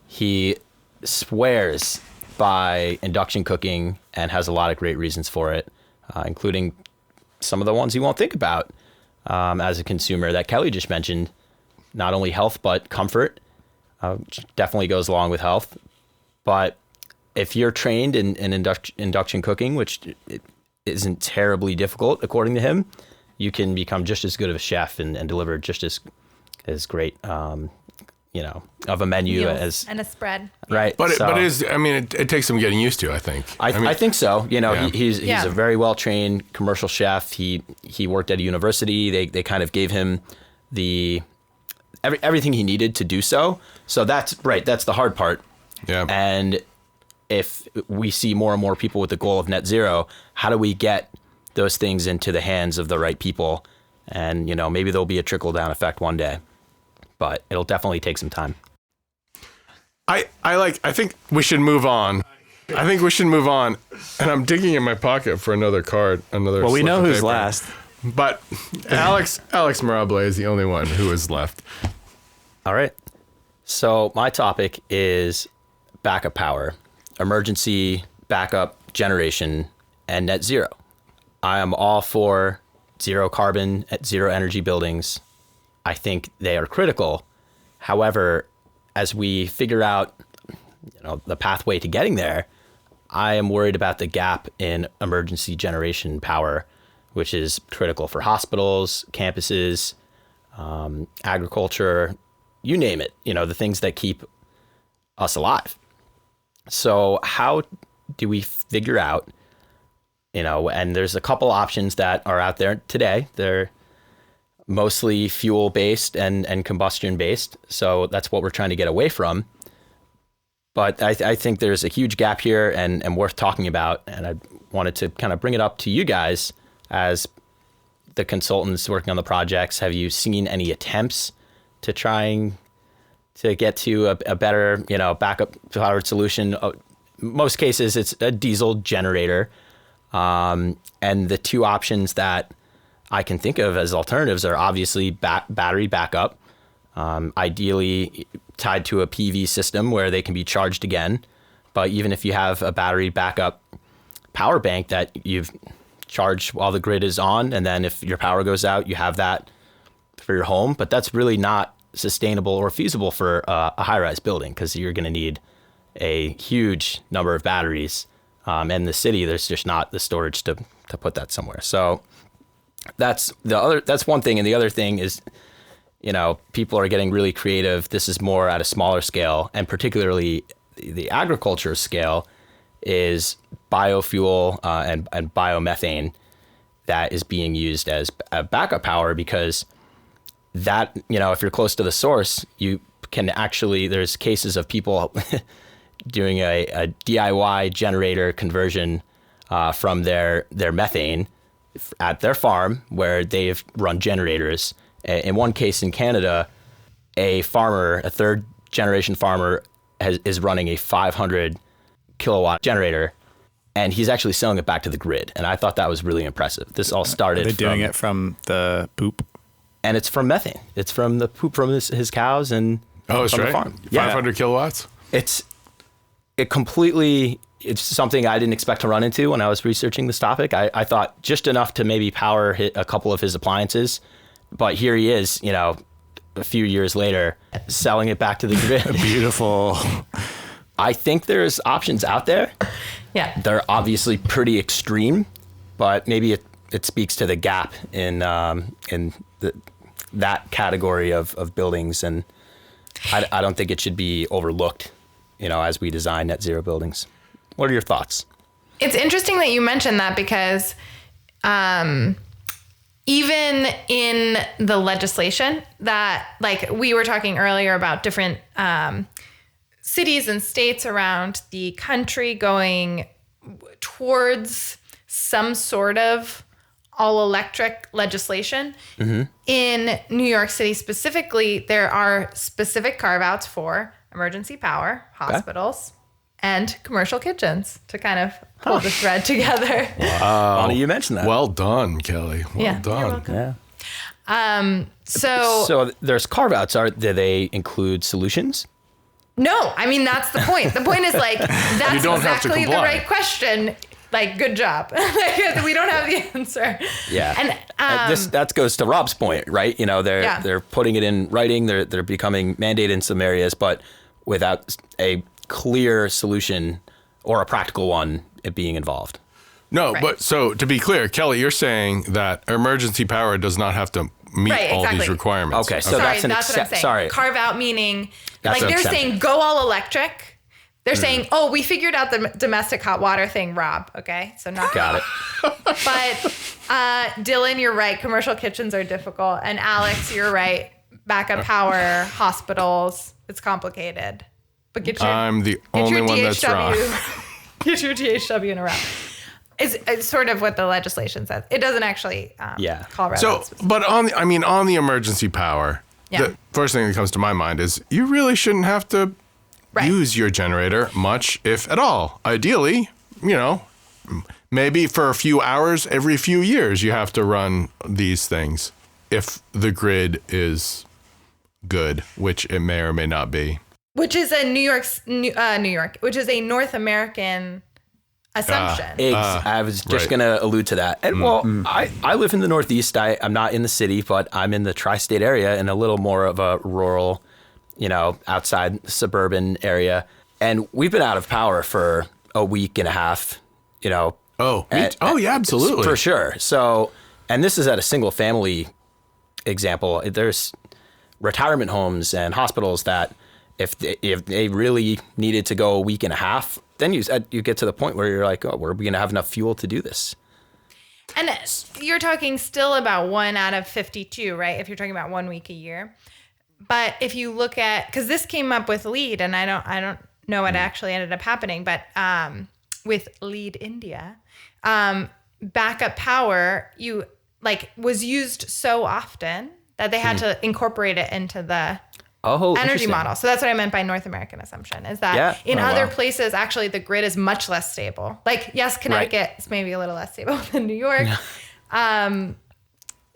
He swears by induction cooking and has a lot of great reasons for it, including some of the ones you won't think about as a consumer that Kelly just mentioned. Not only health, but comfort, which definitely goes along with health. But if you're trained in induction cooking, which it isn't terribly difficult, according to him, you can become just as good of a chef and deliver just as great, of a menu Meals as and a spread. it right. takes some getting used to, I think. I think so. Yeah. He's Yeah. a very well trained commercial chef. He worked at a university. They kind of gave him everything he needed to do so. So that's right. That's the hard part. Yeah. And if we see more and more people with the goal of net zero, how do we get those things into the hands of the right people? And, maybe there'll be a trickle down effect one day, but it'll definitely take some time. I think we should move on. And I'm digging in my pocket for another card, Well, we slip know of who's paper. last. But Alex Mirable is the only one who is left. All right. So my topic is backup power, emergency backup generation, and net zero. I am all for zero carbon, zero energy buildings. I think they are critical. However, as we figure out, the pathway to getting there, I am worried about the gap in emergency generation power, which is critical for hospitals, campuses, agriculture, you name it, the things that keep us alive. So how do we figure out, and there's a couple options that are out there today. They're mostly fuel-based and combustion-based. So that's what we're trying to get away from. But I think there's a huge gap here and worth talking about. And I wanted to kind of bring it up to you guys as the consultants working on the projects. Have you seen any attempts to trying to get to a better, backup powered solution? Most cases, it's a diesel generator. And the two options that I can think of as alternatives are obviously battery backup, ideally tied to a PV system where they can be charged again. But even if you have a battery backup power bank that you've charged while the grid is on, and then if your power goes out, you have that for your home. But that's really not sustainable or feasible for a high-rise building, because you're going to need a huge number of batteries. And in the city, there's just not the storage to put that somewhere. So that's one thing. And the other thing is, people are getting really creative. This is more at a smaller scale, and particularly the agriculture scale is biofuel and biomethane that is being used as a backup power, because that, if you're close to the source, you can actually, there's cases of people doing a DIY generator conversion from their methane at their farm, where they've run generators. In one case in Canada, a third generation farmer is running a 500 kilowatt generator, and he's actually selling it back to the grid. And I thought that was really impressive. This all started. Are they doing it from the poop? And it's from methane. It's from the poop from his cows and from the farm. 500 kilowatts? It's something I didn't expect to run into when I was researching this topic. I thought just enough to maybe power a couple of his appliances. But here he is, a few years later, selling it back to the grid. Beautiful. I think there's options out there. Yeah. They're obviously pretty extreme, but maybe it speaks to the gap in that category of buildings. And I don't think it should be overlooked, as we design net zero buildings. What are your thoughts? It's interesting that you mentioned that, because even in the legislation that, like we were talking earlier about different cities and states around the country going towards some sort of all electric legislation. Mm-hmm. In New York City specifically, there are specific carve outs for emergency power, hospitals, and commercial kitchens to kind of pull the thread together. Wow. Funny you mentioned that. Well done, Kelly. Well done. You're welcome. Yeah. So there's carve-outs. Do they include solutions? No, I mean, that's the point. The point is, like, that's exactly the right question. Like, good job. We don't have the answer. Yeah. And that goes to Robb's point, right? They're putting it in writing. They're becoming mandated in some areas, but without a clear solution or a practical one being involved. No, right. But so to be clear, Kelly, you're saying that emergency power does not have to meet all these requirements. Okay, so that's what I'm saying. Sorry. Carve out meaning, that's like they're saying go all electric. They're saying, oh, we figured out the domestic hot water thing, Rob. Okay, so not got it. But Dylan, you're right. Commercial kitchens are difficult, and Alex, you're right. Backup power, hospitals, it's complicated. But I'm the only one that's wrong. Get your DHW in a row. It's sort of what the legislation says. It doesn't actually call it. So, but on the emergency power, the first thing that comes to my mind is you really shouldn't have to use your generator much, if at all. Ideally, maybe for a few hours every few years you have to run these things if the grid is good, which it may or may not be. Which is a which is a North American assumption. I was just right. going to allude to that. And I live in the Northeast. I'm not in the city, but I'm in the tri-state area in a little more of a rural, outside suburban area. And we've been out of power for a week and a half, Yeah, absolutely. For sure. So, and this is at a single family example. There's retirement homes and hospitals that if they really needed to go a week and a half, then you get to the point where you're like, oh, were we going to have enough fuel to do this? And you're talking still about 1 out of 52, right? If you're talking about 1 week a year. But if you look at, because this came up with LEED, and I don't know what actually ended up happening, but with LEED India, backup power was used so often that they had to incorporate it into the energy model. So that's what I meant by North American assumption, is that in other places, actually, the grid is much less stable. Like, yes, Connecticut is maybe a little less stable than New York.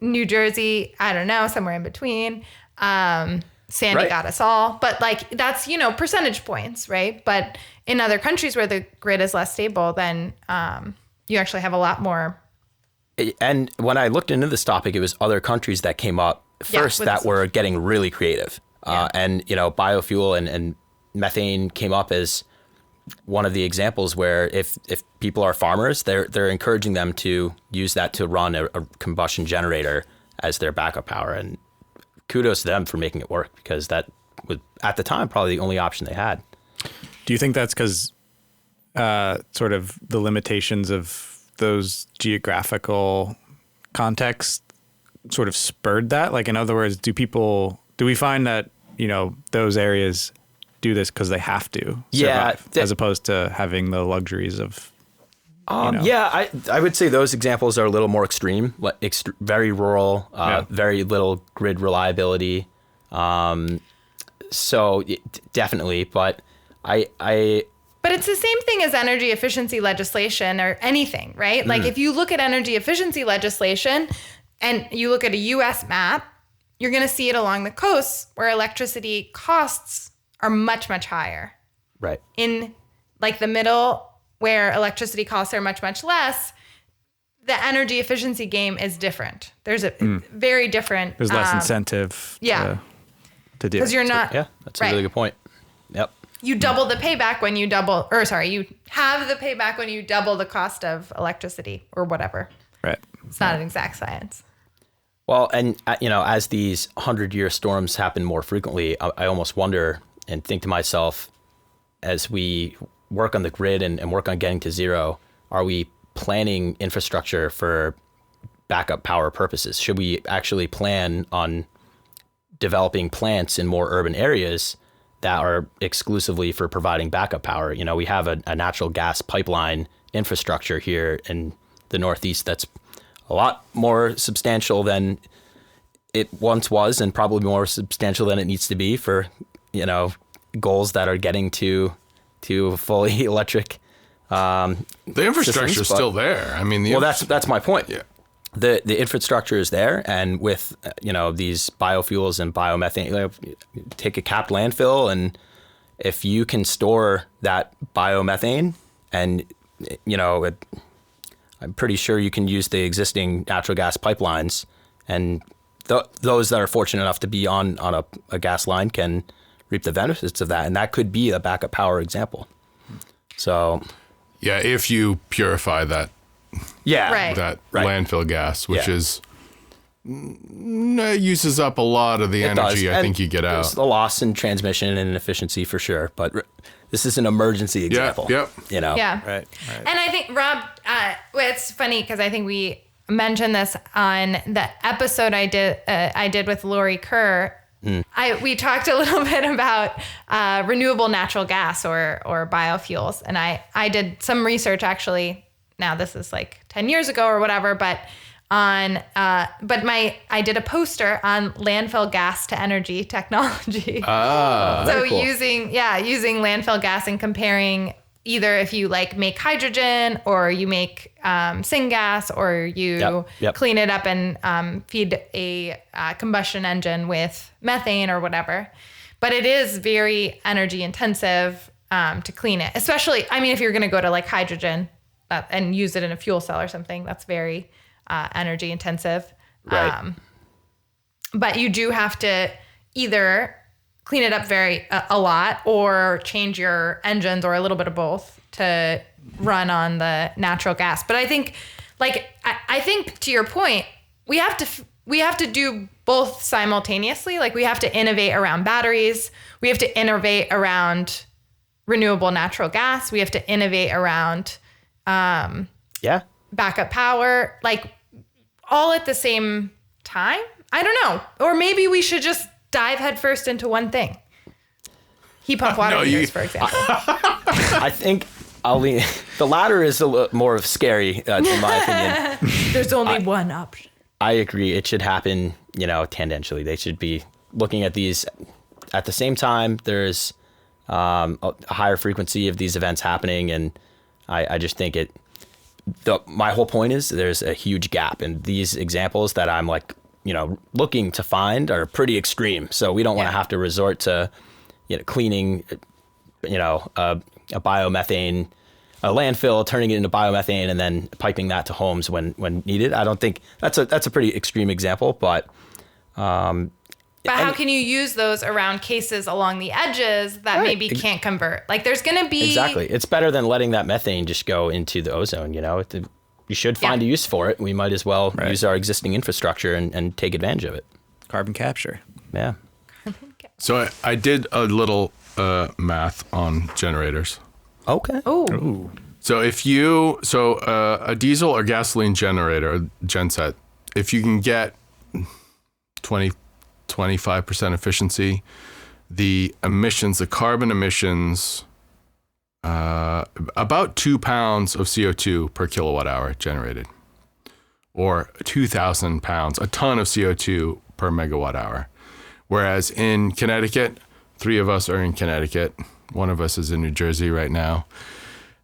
New Jersey, I don't know, somewhere in between. Sandy got us all. But that's, percentage points, right? But in other countries where the grid is less stable, then you actually have a lot more. And when I looked into this topic, it was other countries that came up first that were getting really creative. And, biofuel and methane came up as one of the examples where if people are farmers, they're encouraging them to use that to run a combustion generator as their backup power. And kudos to them for making it work, because that was, at the time, probably the only option they had. Do you think that's because sort of the limitations of those geographical contexts sort of spurred that? Like, in other words, do we find that, those areas do this because they have to survive, as opposed to having the luxuries of, I would say those examples are a little more extreme, very rural, very little grid reliability. So definitely, but But it's the same thing as energy efficiency legislation or anything, right? Like, if you look at energy efficiency legislation and you look at a U.S. map, you're going to see it along the coasts where electricity costs are much, much higher. Right. In the middle, where electricity costs are much, much less, the energy efficiency game is different. There's a very different. There's less incentive to do it. Because you're not. That's a really good point. Yep. You double the payback when you you have the payback when you double the cost of electricity or whatever. Right. It's not an exact science. Well, and as these 100-year storms happen more frequently, I almost wonder and think to myself, as we work on the grid and work on getting to zero, are we planning infrastructure for backup power purposes? Should we actually plan on developing plants in more urban areas that are exclusively for providing backup power? We have a natural gas pipeline infrastructure here in the Northeast that's a lot more substantial than it once was, and probably more substantial than it needs to be for, goals that are getting to fully electric. The infrastructure is still there. I mean, that's my point. Yeah. The infrastructure is there, and with these biofuels and biomethane, take a capped landfill, and if you can store that biomethane, and I'm pretty sure you can use the existing natural gas pipelines, and those that are fortunate enough to be on a gas line can reap the benefits of that, and that could be a backup power example. So, yeah, if you purify that. Landfill gas, which is uses up a lot of the energy I think you get out. The loss in transmission and efficiency for sure, but this is an emergency example. Yep. Yeah. Right. And I think, Rob, it's funny because I think we mentioned this on the episode I did with Lori Kerr. We talked a little bit about renewable natural gas or biofuels, and I did some research actually. Now this is 10 years ago or whatever, but I did a poster on landfill gas to energy technology. So cool. using landfill gas and comparing either if you make hydrogen or you make syngas or you clean it up and feed a combustion engine with methane or whatever. But it is very energy intensive to clean it, especially, if you're going to go to hydrogen and use it in a fuel cell or something. That's very energy intensive. Right. But you do have to either clean it up a lot or change your engines or a little bit of both to run on the natural gas. But I think, I think to your point, we have to do both simultaneously. Like we have to innovate around batteries. We have to innovate around renewable natural gas. We have to innovate around backup power, like all at the same time. I don't know. Or maybe we should just dive headfirst into one thing. Heat pump water heaters, for example. I think the latter is a little more of scary, in my opinion. There's only one option. I agree. It should happen, tangentially. They should be looking at these at the same time. There's a higher frequency of these events happening, and I just think my whole point is there's a huge gap, and these examples that I'm looking to find are pretty extreme. So we don't want to have to resort to cleaning a biomethane, a landfill, turning it into biomethane, and then piping that to homes when needed. I don't think that's a pretty extreme example, but how can you use those around cases along the edges that maybe can't convert? Like there's going to be... Exactly. It's better than letting that methane just go into the ozone, You should find a use for it. We might as well use our existing infrastructure and take advantage of it. Carbon capture. Yeah. So I did a little math on generators. Okay. Oh. So a diesel or gasoline generator, a genset, if you can get 25% efficiency, the carbon emissions, about 2 pounds of CO2 per kilowatt hour generated, or 2,000 pounds, a ton of CO2 per megawatt hour. Whereas in Connecticut, 3 of us are in Connecticut. 1 of us is in New Jersey right now.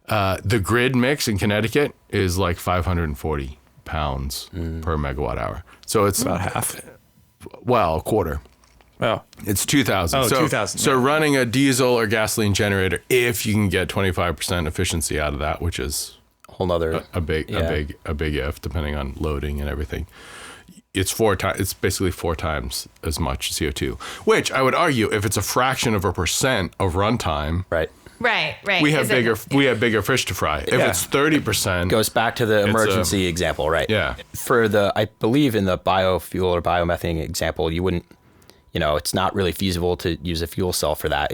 The grid mix in Connecticut is like 540 pounds per megawatt hour. So it's about half. Well, a quarter. Oh. It's 2,000. Oh, so, 2,000. So running a diesel or gasoline generator, if you can get 25% efficiency out of that, which is A whole nother a big if, depending on loading and everything. It's basically 4 times as much CO2, which I would argue if it's a fraction of a percent of runtime, right. we have bigger fish to fry. If it's 30%, Goes back to the emergency example, right? Yeah. For I believe in the biofuel or biomethane example, you wouldn't, it's not really feasible to use a fuel cell for that.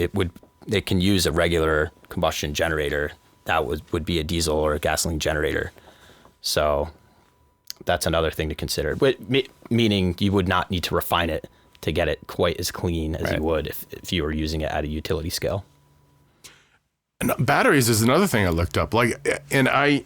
They can use a regular combustion generator that would be a diesel or a gasoline generator. So that's another thing to consider. But meaning you would not need to refine it to get it quite as clean as you would if you were using it at a utility scale. And batteries is another thing I looked up. And I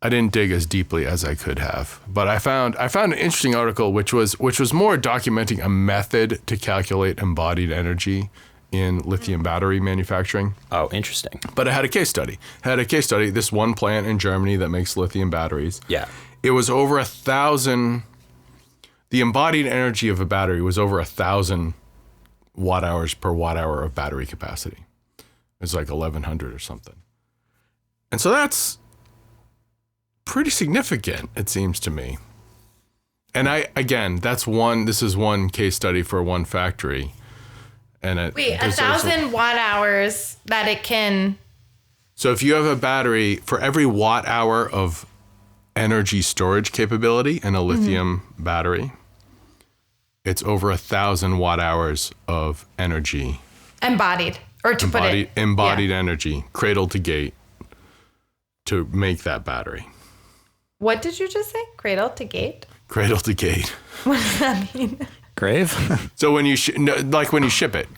didn't dig as deeply as I could have, but I found an interesting article which was more documenting a method to calculate embodied energy in lithium battery manufacturing. Oh, interesting. But it had a case study. This one plant in Germany that makes lithium batteries. Yeah. It was over 1,000. The embodied energy of a battery was over 1,000 watt hours per watt hour of battery capacity. It was like 1,100 or something. And so that's pretty significant, it seems to me. And this is one case study for one factory. And 1,000 watt hours that it can. So if you have a battery, for every watt hour of energy storage capability in a lithium battery, it's over 1,000 watt hours of energy. Embodied energy, cradle to gate, to make that battery. What did you just say? Cradle to gate? Cradle to gate. What does that mean? Grave? So when you when you ship it,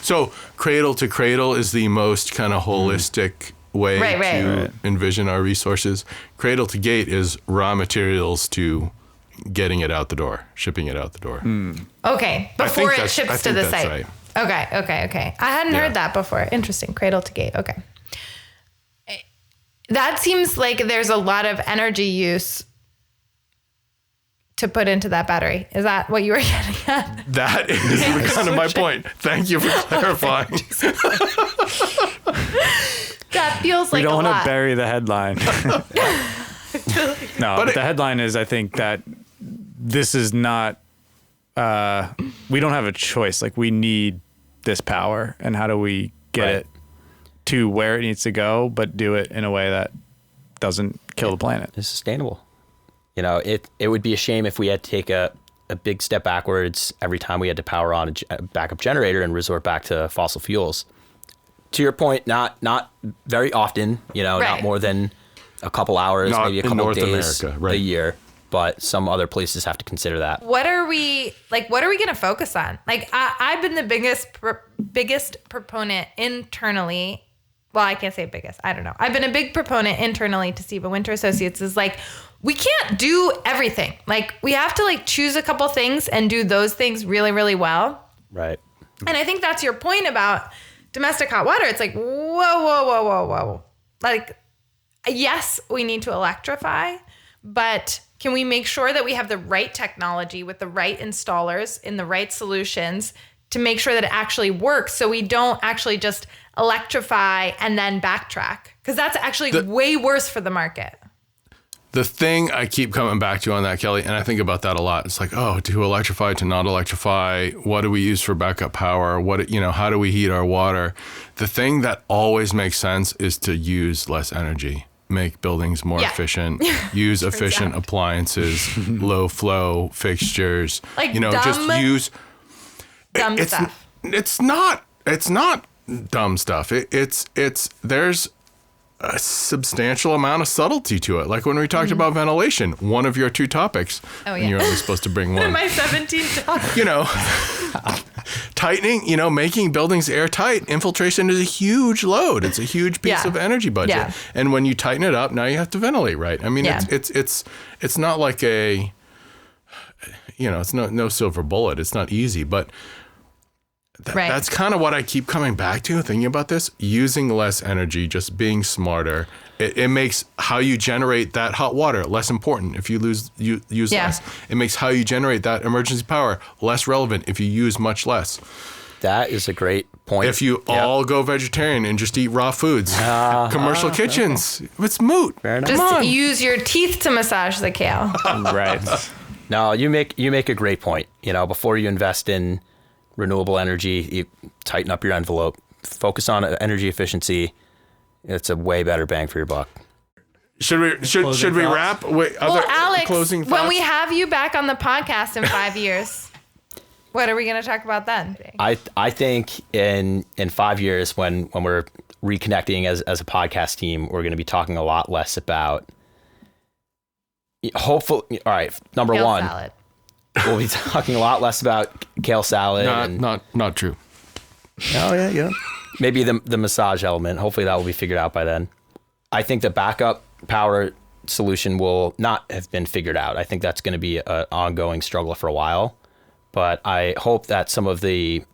so cradle to cradle is the most kind of holistic way to envision our resources. Cradle to gate is raw materials to getting it out the door, shipping it out the door. Okay, before it ships to the site. Right. Okay. I hadn't heard that before. Interesting. Cradle to gate. Okay. That seems like there's a lot of energy use to put into that battery. Is that what you were getting at? That is kind of my point. Thank you for clarifying. That feels We like a don't want lot. to bury the headline. No, but the headline is, I think that this is not, we don't have a choice. Like, we need this power, and how do we get it to where it needs to go, but do it in a way that doesn't kill the planet? It's sustainable. You know, it would be a shame if we had to take a big step backwards every time we had to power on a backup generator and resort back to fossil fuels. To your point, not very often, you know, not more than a couple hours, Not maybe a in couple North days America, right. a year, but some other places have to consider that. What are we going to focus on? Like, I've been the biggest proponent internally. Well, I can't say biggest. I don't know. I've been a big proponent internally to Steve Winter Associates is like, we can't do everything. Like, we have to like choose a couple things and do those things really, really well. Right. And I think that's your point about domestic hot water. It's like, whoa. Like, yes, we need to electrify, but can we make sure that we have the right technology with the right installers in the right solutions to make sure that it actually works, so we don't actually just electrify and then backtrack? Because that's actually way worse for the market. The thing I keep coming back to on that, Kelly, and I think about that a lot. It's like, oh, to electrify, to not electrify. What do we use for backup power? How do we heat our water? The thing that always makes sense is to use less energy, make buildings more efficient, use efficient appliances, low flow fixtures. Like just use dumb stuff. It's not dumb stuff. There's a substantial amount of subtlety to it. Like when we talked about ventilation, one of your two topics, and you're only supposed to bring one. My 17 topics. Tightening, making buildings airtight. Infiltration is a huge load. It's a huge piece of energy budget. Yeah. And when you tighten it up, now you have to ventilate, right? I mean, it's not like it's no silver bullet. It's not easy, but that's kind of what I keep coming back to, thinking about this. Using less energy, just being smarter. It makes how you generate that hot water less important if you use less. It makes how you generate that emergency power less relevant if you use much less. That is a great point. If you all go vegetarian and just eat raw foods, commercial kitchens, it's moot. Fair enough. Just use your teeth to massage the kale. Right. No, you make a great point. Before you invest in renewable energy, you tighten up your envelope, focus on energy efficiency. It's a way better bang for your buck. Should we wrap? Wait, Well, Alex, closing thoughts? when we have you back on the podcast in 5 years, what are we going to talk about then? I think in 5 years when we're reconnecting as a podcast team, we're going to be talking a lot less about. Hopefully, all right. Number Kale one, salad. we'll be talking a lot less about kale salad. Not true. Oh yeah. Maybe the massage element. Hopefully that will be figured out by then. I think the backup power solution will not have been figured out. I think that's going to be an ongoing struggle for a while. But I hope that some of the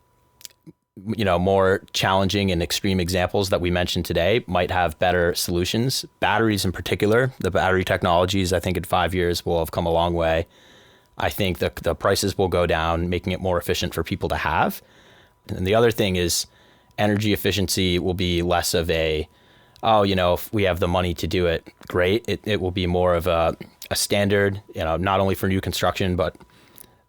more challenging and extreme examples that we mentioned today might have better solutions. Batteries in particular, the battery technologies, I think in 5 years will have come a long way. I think the prices will go down, making it more efficient for people to have. And the other thing is energy efficiency will be less of if we have the money to do it, great. It will be more of a standard, not only for new construction, but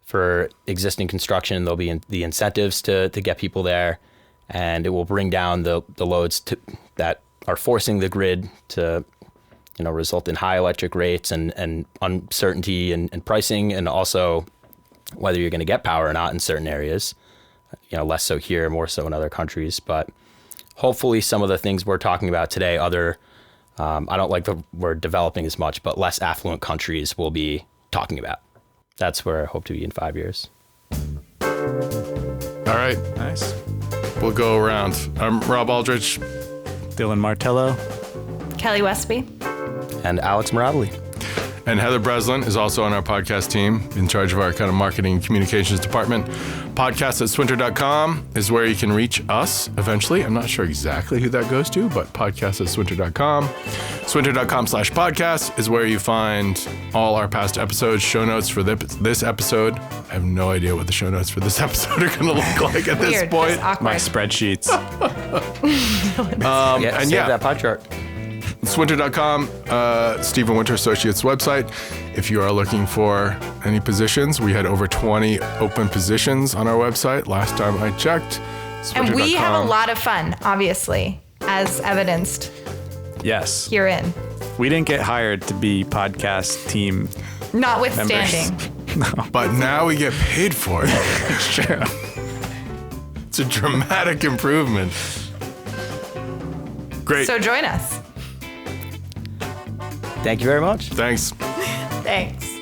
for existing construction. There'll be the incentives to get people there, and it will bring down the loads that are forcing the grid to result in high electric rates and uncertainty and pricing, and also whether you're going to get power or not in certain areas. Less so here, more so in other countries. But hopefully some of the things we're talking about today, I don't like the word developing as much, but less affluent countries will be talking about. That's where I hope to be in 5 years. All right. Nice. We'll go around. I'm Robb Aldrich. Dylan Martello. Kelly Westby. And Alex Mirabili. And Heather Breslin is also on our podcast team, in charge of our kind of marketing and communications department. Podcast@swinter.com is where you can reach us eventually. I'm not sure exactly who that goes to, but podcast@swinter.com. Swinter.com/podcast is where you find all our past episodes, show notes for this episode. I have no idea what the show notes for this episode are going to look like at this Weird, point. just awkward. My spreadsheets. Save that pie chart. Swinter.com, Stephen Winter Associates website. If you are looking for any positions, we had over 20 open positions on our website last time I checked. And we have a Swinter.com. lot of fun, obviously, as evidenced Yes. herein. We didn't get hired to be podcast team. Notwithstanding. But now we get paid for it. It's true. It's a dramatic improvement. Great. So join us. Thank you very much. Thanks. Thanks.